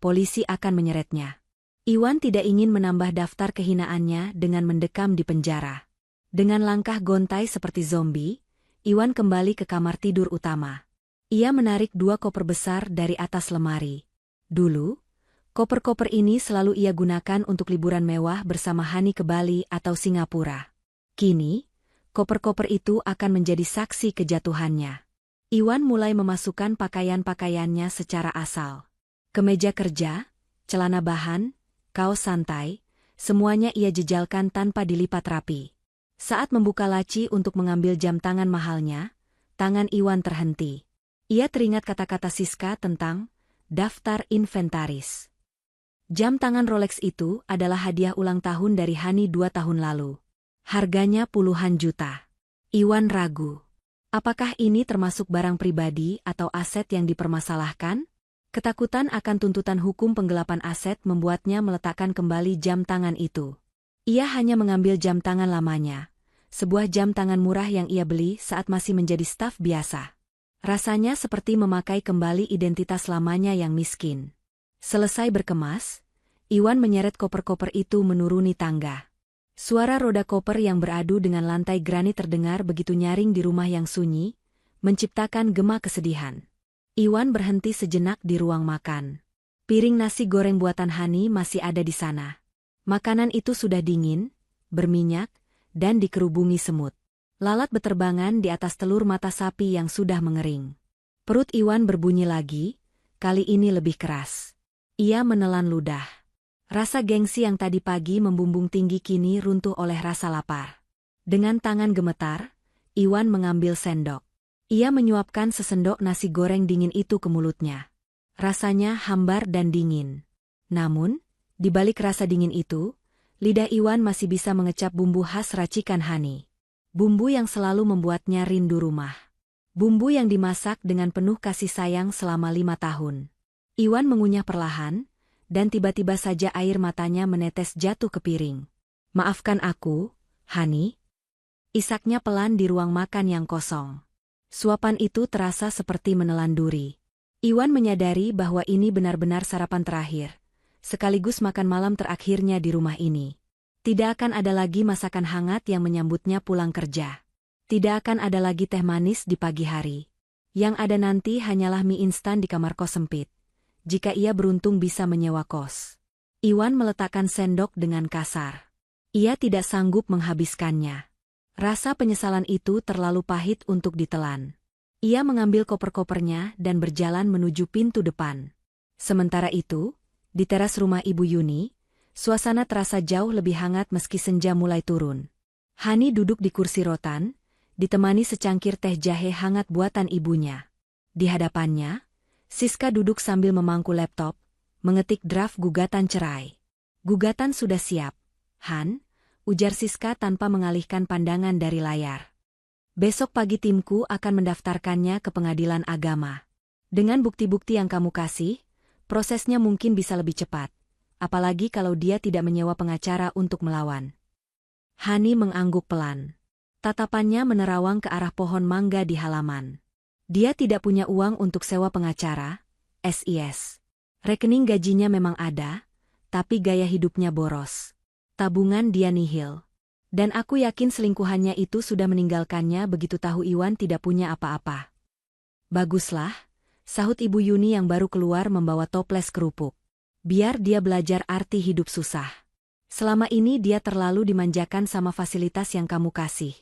polisi akan menyeretnya. Iwan tidak ingin menambah daftar kehinaannya dengan mendekam di penjara. Dengan langkah gontai seperti zombie, Iwan kembali ke kamar tidur utama. Ia menarik 2 koper besar dari atas lemari. Dulu, koper-koper ini selalu ia gunakan untuk liburan mewah bersama Hani ke Bali atau Singapura. Kini, koper-koper itu akan menjadi saksi kejatuhannya. Iwan mulai memasukkan pakaian-pakaiannya secara asal. Kemeja kerja, celana bahan, kaos santai, semuanya ia jejalkan tanpa dilipat rapi. Saat membuka laci untuk mengambil jam tangan mahalnya, tangan Iwan terhenti. Ia teringat kata-kata Siska tentang daftar inventaris. Jam tangan Rolex itu adalah hadiah ulang tahun dari Hani 2 tahun lalu. Harganya puluhan juta. Iwan ragu. Apakah ini termasuk barang pribadi atau aset yang dipermasalahkan? Ketakutan akan tuntutan hukum penggelapan aset membuatnya meletakkan kembali jam tangan itu. Ia hanya mengambil jam tangan lamanya, sebuah jam tangan murah yang ia beli saat masih menjadi staf biasa. Rasanya seperti memakai kembali identitas lamanya yang miskin. Selesai berkemas, Iwan menyeret koper-koper itu menuruni tangga. Suara roda koper yang beradu dengan lantai granit terdengar begitu nyaring di rumah yang sunyi, menciptakan gema kesedihan. Iwan berhenti sejenak di ruang makan. Piring nasi goreng buatan Hani masih ada di sana. Makanan itu sudah dingin, berminyak, dan dikerubungi semut. Lalat beterbangan di atas telur mata sapi yang sudah mengering. Perut Iwan berbunyi lagi, kali ini lebih keras. Ia menelan ludah. Rasa gengsi yang tadi pagi membumbung tinggi kini runtuh oleh rasa lapar. Dengan tangan gemetar, Iwan mengambil sendok. Ia menyuapkan sesendok nasi goreng dingin itu ke mulutnya. Rasanya hambar dan dingin. Namun, di balik rasa dingin itu, lidah Iwan masih bisa mengecap bumbu khas racikan Hani. Bumbu yang selalu membuatnya rindu rumah. Bumbu yang dimasak dengan penuh kasih sayang selama 5 tahun. Iwan mengunyah perlahan, dan tiba-tiba saja air matanya menetes jatuh ke piring. "Maafkan aku, Hani." Isaknya pelan di ruang makan yang kosong. Suapan itu terasa seperti menelan duri. Iwan menyadari bahwa ini benar-benar sarapan terakhir, sekaligus makan malam terakhirnya di rumah ini. Tidak akan ada lagi masakan hangat yang menyambutnya pulang kerja. Tidak akan ada lagi teh manis di pagi hari. Yang ada nanti hanyalah mie instan di kamar kos sempit. Jika ia beruntung bisa menyewa kos. Iwan meletakkan sendok dengan kasar. Ia tidak sanggup menghabiskannya. Rasa penyesalan itu terlalu pahit untuk ditelan. Ia mengambil koper-kopernya dan berjalan menuju pintu depan. Sementara itu, di teras rumah Ibu Yuni, suasana terasa jauh lebih hangat meski senja mulai turun. Hani duduk di kursi rotan, ditemani secangkir teh jahe hangat buatan ibunya. Di hadapannya, Siska duduk sambil memangku laptop, mengetik draft gugatan cerai. "Gugatan sudah siap, Han," ujar Siska tanpa mengalihkan pandangan dari layar. "Besok pagi timku akan mendaftarkannya ke pengadilan agama. Dengan bukti-bukti yang kamu kasih, prosesnya mungkin bisa lebih cepat, apalagi kalau dia tidak menyewa pengacara untuk melawan." Hani mengangguk pelan. Tatapannya menerawang ke arah pohon mangga di halaman. Dia tidak punya uang untuk sewa pengacara, SIS. Rekening gajinya memang ada, tapi gaya hidupnya boros. Tabungan dia nihil. Dan aku yakin selingkuhannya itu sudah meninggalkannya begitu tahu Iwan tidak punya apa-apa. "Baguslah," sahut Ibu Yuni yang baru keluar membawa toples kerupuk. "Biar dia belajar arti hidup susah. Selama ini dia terlalu dimanjakan sama fasilitas yang kamu kasih,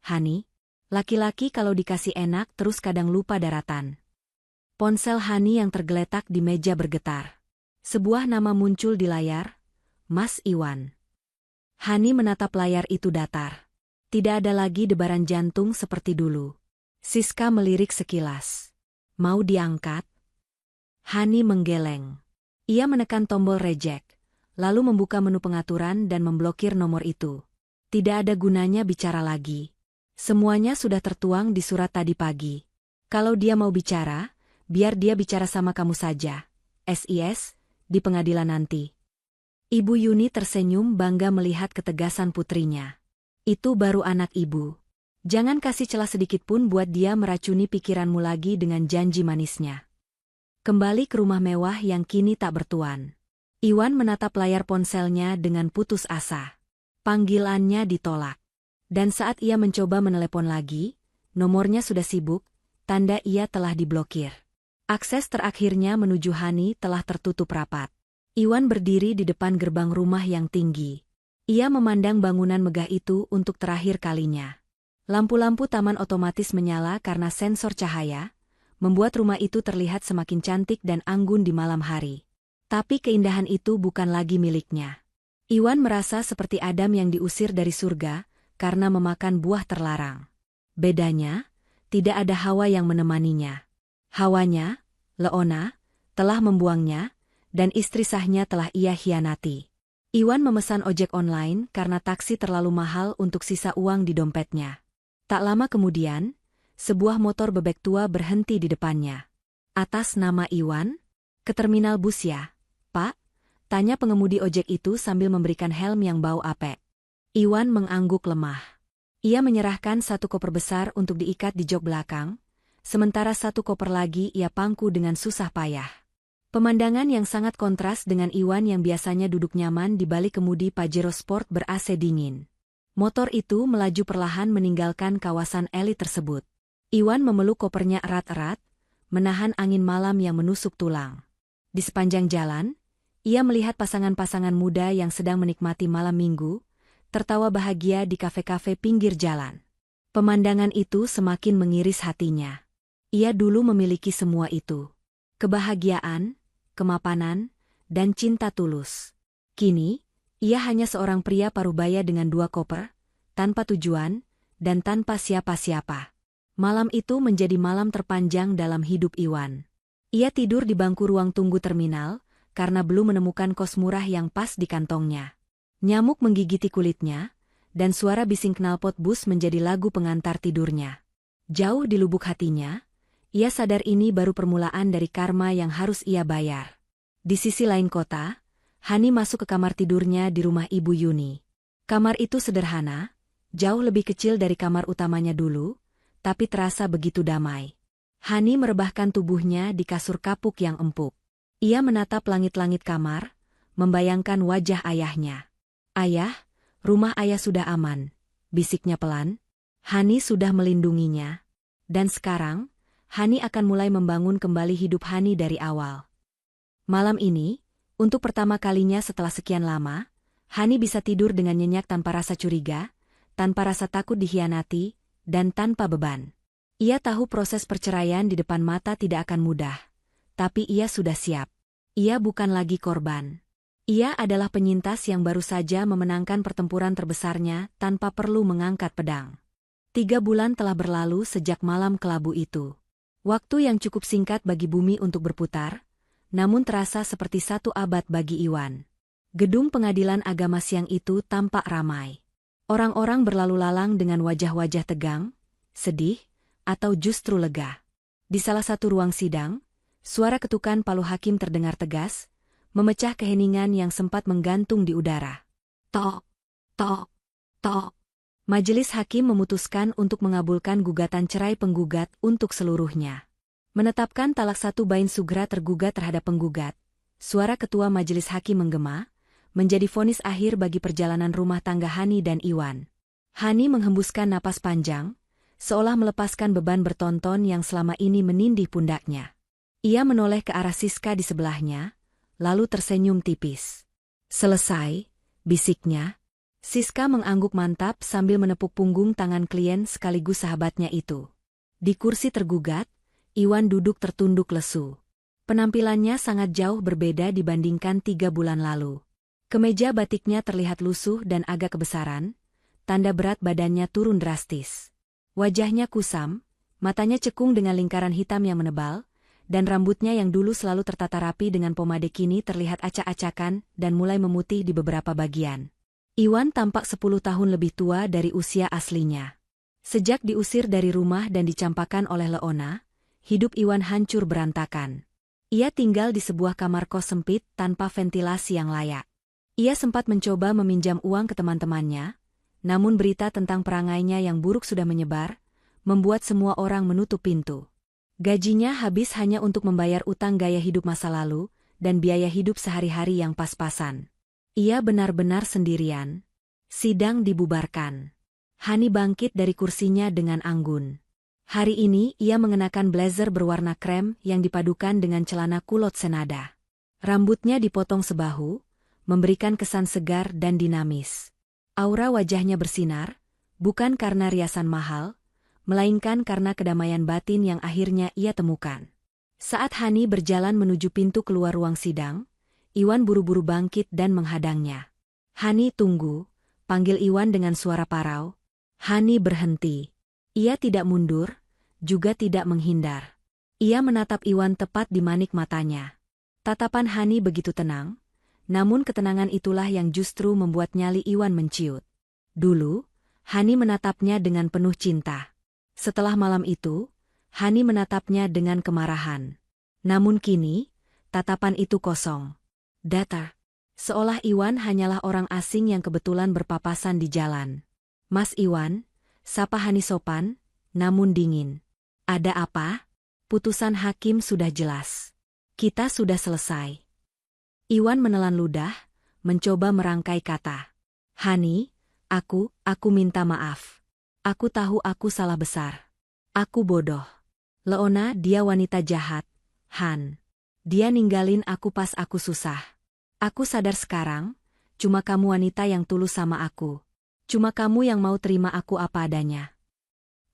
Hani. Laki-laki kalau dikasih enak terus kadang lupa daratan." Ponsel Hani yang tergeletak di meja bergetar. Sebuah nama muncul di layar, "Mas Iwan." Hani menatap layar itu datar. Tidak ada lagi debaran jantung seperti dulu. Siska melirik sekilas. "Mau diangkat?" Hani menggeleng. Ia menekan tombol reject, lalu membuka menu pengaturan dan memblokir nomor itu. Tidak ada gunanya bicara lagi. Semuanya sudah tertuang di surat tadi pagi. Kalau dia mau bicara, biar dia bicara sama kamu saja, SIS, di pengadilan nanti. Ibu Yuni tersenyum bangga melihat ketegasan putrinya. Itu baru anak ibu. Jangan kasih celah sedikit pun buat dia meracuni pikiranmu lagi dengan janji manisnya. Kembali ke rumah mewah yang kini tak bertuan. Iwan menatap layar ponselnya dengan putus asa. Panggilannya ditolak. Dan saat ia mencoba menelepon lagi, nomornya sudah sibuk, tanda ia telah diblokir. Akses terakhirnya menuju Hani telah tertutup rapat. Iwan berdiri di depan gerbang rumah yang tinggi. Ia memandang bangunan megah itu untuk terakhir kalinya. Lampu-lampu taman otomatis menyala karena sensor cahaya, membuat rumah itu terlihat semakin cantik dan anggun di malam hari. Tapi keindahan itu bukan lagi miliknya. Iwan merasa seperti Adam yang diusir dari surga, karena memakan buah terlarang. Bedanya, tidak ada Hawa yang menemaninya. Hawanya, Leona, telah membuangnya, dan istri sahnya telah ia hianati. Iwan memesan ojek online karena taksi terlalu mahal untuk sisa uang di dompetnya. Tak lama kemudian, sebuah motor bebek tua berhenti di depannya. "Atas nama Iwan?" "Ke terminal bus ya, Pak?" tanya pengemudi ojek itu sambil memberikan helm yang bau apek. Iwan mengangguk lemah. Ia menyerahkan satu koper besar untuk diikat di jok belakang, sementara satu koper lagi ia pangku dengan susah payah. Pemandangan yang sangat kontras dengan Iwan yang biasanya duduk nyaman di balik kemudi Pajero Sport ber-AC dingin. Motor itu melaju perlahan meninggalkan kawasan elit tersebut. Iwan memeluk kopernya erat-erat, menahan angin malam yang menusuk tulang. Di sepanjang jalan, ia melihat pasangan-pasangan muda yang sedang menikmati malam minggu, tertawa bahagia di kafe-kafe pinggir jalan. Pemandangan itu semakin mengiris hatinya. Ia dulu memiliki semua itu. Kebahagiaan, kemapanan, dan cinta tulus. Kini, ia hanya seorang pria parubaya dengan 2 koper, tanpa tujuan, dan tanpa siapa-siapa. Malam itu menjadi malam terpanjang dalam hidup Iwan. Ia tidur di bangku ruang tunggu terminal, karena belum menemukan kos murah yang pas di kantongnya. Nyamuk menggigiti kulitnya, dan suara bising knalpot bus menjadi lagu pengantar tidurnya. Jauh di lubuk hatinya, ia sadar ini baru permulaan dari karma yang harus ia bayar. Di sisi lain kota, Hani masuk ke kamar tidurnya di rumah Ibu Yuni. Kamar itu sederhana, jauh lebih kecil dari kamar utamanya dulu, tapi terasa begitu damai. Hani merebahkan tubuhnya di kasur kapuk yang empuk. Ia menatap langit-langit kamar, membayangkan wajah ayahnya. "Ayah, rumah ayah sudah aman," bisiknya pelan. Hani sudah melindunginya. Dan sekarang, Hani akan mulai membangun kembali hidup Hani dari awal. Malam ini, untuk pertama kalinya setelah sekian lama, Hani bisa tidur dengan nyenyak tanpa rasa curiga, tanpa rasa takut dikhianati, dan tanpa beban. Ia tahu proses perceraian di depan mata tidak akan mudah, tapi ia sudah siap. Ia bukan lagi korban. Ia adalah penyintas yang baru saja memenangkan pertempuran terbesarnya tanpa perlu mengangkat pedang. 3 bulan telah berlalu sejak malam kelabu itu. Waktu yang cukup singkat bagi bumi untuk berputar, namun terasa seperti 1 abad bagi Iwan. Gedung pengadilan agama siang itu tampak ramai. Orang-orang berlalu lalang dengan wajah-wajah tegang, sedih, atau justru lega. Di salah satu ruang sidang, suara ketukan palu hakim terdengar tegas, memecah keheningan yang sempat menggantung di udara. Tok, tok, tok. Majelis hakim memutuskan untuk mengabulkan gugatan cerai penggugat untuk seluruhnya. Menetapkan talak 1 Bain Sugra tergugat terhadap penggugat. Suara ketua majelis hakim menggema, menjadi vonis akhir bagi perjalanan rumah tangga Hani dan Iwan. Hani menghembuskan napas panjang, seolah melepaskan beban bertonton yang selama ini menindih pundaknya. Ia menoleh ke arah Siska di sebelahnya, lalu tersenyum tipis. "Selesai," bisiknya. Siska mengangguk mantap sambil menepuk punggung tangan klien sekaligus sahabatnya itu. Di kursi tergugat, Iwan duduk tertunduk lesu. Penampilannya sangat jauh berbeda dibandingkan 3 bulan lalu. Kemeja batiknya terlihat lusuh dan agak kebesaran, tanda berat badannya turun drastis. Wajahnya kusam, matanya cekung dengan lingkaran hitam yang menebal, dan rambutnya yang dulu selalu tertata rapi dengan pomade kini terlihat acak-acakan dan mulai memutih di beberapa bagian. Iwan tampak 10 tahun lebih tua dari usia aslinya. Sejak diusir dari rumah dan dicampakkan oleh Leona, hidup Iwan hancur berantakan. Ia tinggal di sebuah kamar kos sempit tanpa ventilasi yang layak. Ia sempat mencoba meminjam uang ke teman-temannya, namun berita tentang perangainya yang buruk sudah menyebar, membuat semua orang menutup pintu. Gajinya habis hanya untuk membayar utang gaya hidup masa lalu, dan biaya hidup sehari-hari yang pas-pasan. Ia benar-benar sendirian. Sidang dibubarkan. Hani bangkit dari kursinya dengan anggun. Hari ini ia mengenakan blazer berwarna krem yang dipadukan dengan celana kulot senada. Rambutnya dipotong sebahu, memberikan kesan segar dan dinamis. Aura wajahnya bersinar, bukan karena riasan mahal, melainkan karena kedamaian batin yang akhirnya ia temukan. Saat Hani berjalan menuju pintu keluar ruang sidang, Iwan buru-buru bangkit dan menghadangnya. "Hani, tunggu," panggil Iwan dengan suara parau. Hani berhenti. Ia tidak mundur, juga tidak menghindar. Ia menatap Iwan tepat di manik matanya. Tatapan Hani begitu tenang, namun ketenangan itulah yang justru membuat nyali Iwan menciut. Dulu, Hani menatapnya dengan penuh cinta. Setelah malam itu, Hani menatapnya dengan kemarahan. Namun kini, tatapan itu kosong. Datar. Seolah Iwan hanyalah orang asing yang kebetulan berpapasan di jalan. "Mas Iwan," sapa Hani sopan, namun dingin. "Ada apa?" Putusan hakim sudah jelas. Kita sudah selesai. Iwan menelan ludah, mencoba merangkai kata. Hani, aku minta maaf. Aku tahu aku salah besar. Aku bodoh. Leona, dia wanita jahat. Han. Dia ninggalin aku pas aku susah. Aku sadar sekarang, cuma kamu wanita yang tulus sama aku. Cuma kamu yang mau terima aku apa adanya.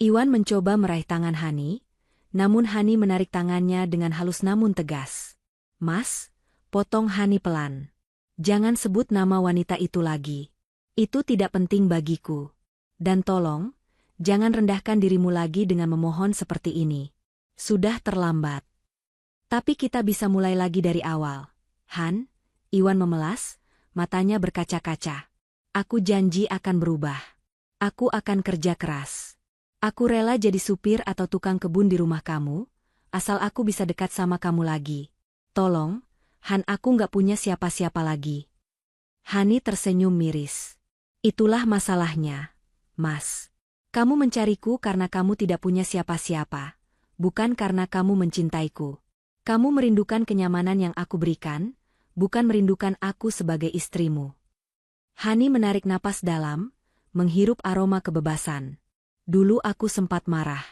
Iwan mencoba meraih tangan Hani, namun Hani menarik tangannya dengan halus namun tegas. Mas, potong Hani pelan. Jangan sebut nama wanita itu lagi. Itu tidak penting bagiku. Dan tolong, jangan rendahkan dirimu lagi dengan memohon seperti ini. Sudah terlambat. Tapi kita bisa mulai lagi dari awal. Han, Iwan memelas, matanya berkaca-kaca. Aku janji akan berubah. Aku akan kerja keras. Aku rela jadi supir atau tukang kebun di rumah kamu, asal aku bisa dekat sama kamu lagi. Tolong, Han, aku nggak punya siapa-siapa lagi. Hani tersenyum miris. Itulah masalahnya, Mas. Kamu mencariku karena kamu tidak punya siapa-siapa, bukan karena kamu mencintaiku. Kamu merindukan kenyamanan yang aku berikan, bukan merindukan aku sebagai istrimu. Hani menarik napas dalam, menghirup aroma kebebasan. Dulu aku sempat marah.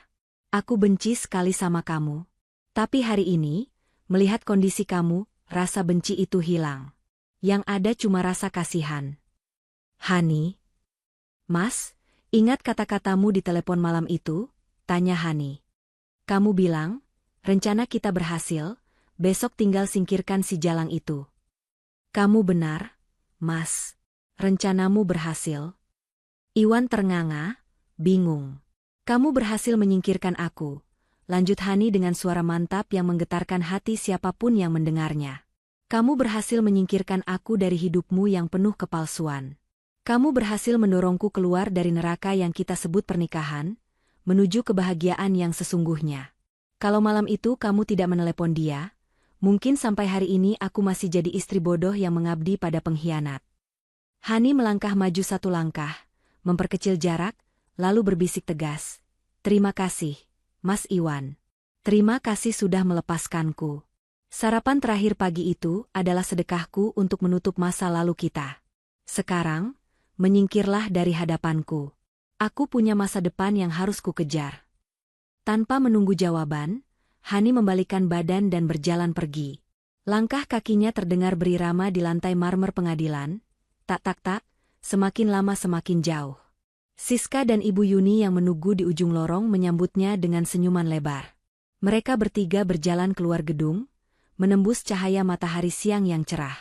Aku benci sekali sama kamu. Tapi hari ini, melihat kondisi kamu, rasa benci itu hilang. Yang ada cuma rasa kasihan. Hani. Mas, ingat kata-katamu di telepon malam itu? Tanya Hani. Kamu bilang, rencana kita berhasil, besok tinggal singkirkan si jalang itu. Kamu benar, Mas. Rencanamu berhasil. Iwan ternganga, bingung. Kamu berhasil menyingkirkan aku, lanjut Hani dengan suara mantap yang menggetarkan hati siapapun yang mendengarnya. Kamu berhasil menyingkirkan aku dari hidupmu yang penuh kepalsuan. Kamu berhasil mendorongku keluar dari neraka yang kita sebut pernikahan, menuju kebahagiaan yang sesungguhnya. Kalau malam itu kamu tidak menelepon dia, mungkin sampai hari ini aku masih jadi istri bodoh yang mengabdi pada pengkhianat. Hani melangkah maju satu langkah, memperkecil jarak, lalu berbisik tegas. Terima kasih, Mas Iwan. Terima kasih sudah melepaskanku. Sarapan terakhir pagi itu adalah sedekahku untuk menutup masa lalu kita. Sekarang, menyingkirlah dari hadapanku. Aku punya masa depan yang harus kukejar. Tanpa menunggu jawaban, Hani membalikkan badan dan berjalan pergi. Langkah kakinya terdengar berirama di lantai marmer pengadilan. Tak-tak-tak, semakin lama semakin jauh. Siska dan Ibu Yuni yang menunggu di ujung lorong menyambutnya dengan senyuman lebar. Mereka bertiga berjalan keluar gedung, menembus cahaya matahari siang yang cerah.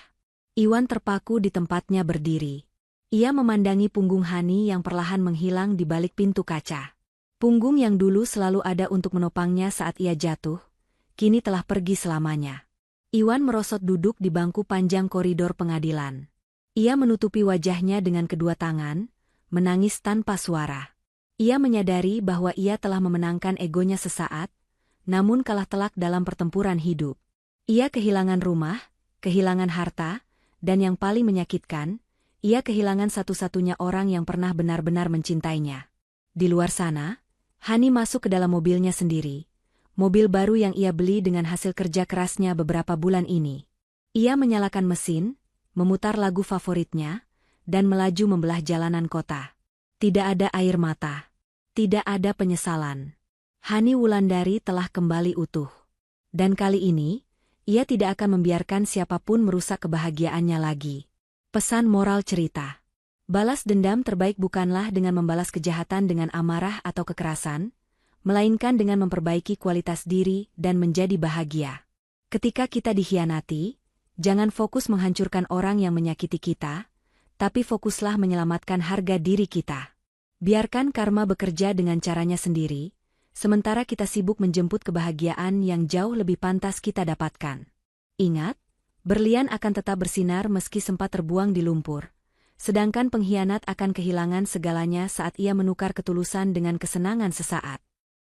Iwan terpaku di tempatnya berdiri. Ia memandangi punggung Hani yang perlahan menghilang di balik pintu kaca. Punggung yang dulu selalu ada untuk menopangnya saat ia jatuh, kini telah pergi selamanya. Iwan merosot duduk di bangku panjang koridor pengadilan. Ia menutupi wajahnya dengan kedua tangan, menangis tanpa suara. Ia menyadari bahwa ia telah memenangkan egonya sesaat, namun kalah telak dalam pertempuran hidup. Ia kehilangan rumah, kehilangan harta, dan yang paling menyakitkan, ia kehilangan satu-satunya orang yang pernah benar-benar mencintainya. Di luar sana, Hani masuk ke dalam mobilnya sendiri, mobil baru yang ia beli dengan hasil kerja kerasnya beberapa bulan ini. Ia menyalakan mesin, memutar lagu favoritnya, dan melaju membelah jalanan kota. Tidak ada air mata. Tidak ada penyesalan. Hani Wulandari telah kembali utuh. Dan kali ini, ia tidak akan membiarkan siapapun merusak kebahagiaannya lagi. Pesan moral cerita. Balas dendam terbaik bukanlah dengan membalas kejahatan dengan amarah atau kekerasan, melainkan dengan memperbaiki kualitas diri dan menjadi bahagia. Ketika kita dikhianati, jangan fokus menghancurkan orang yang menyakiti kita, tapi fokuslah menyelamatkan harga diri kita. Biarkan karma bekerja dengan caranya sendiri, sementara kita sibuk menjemput kebahagiaan yang jauh lebih pantas kita dapatkan. Ingat, berlian akan tetap bersinar meski sempat terbuang di lumpur, sedangkan pengkhianat akan kehilangan segalanya saat ia menukar ketulusan dengan kesenangan sesaat.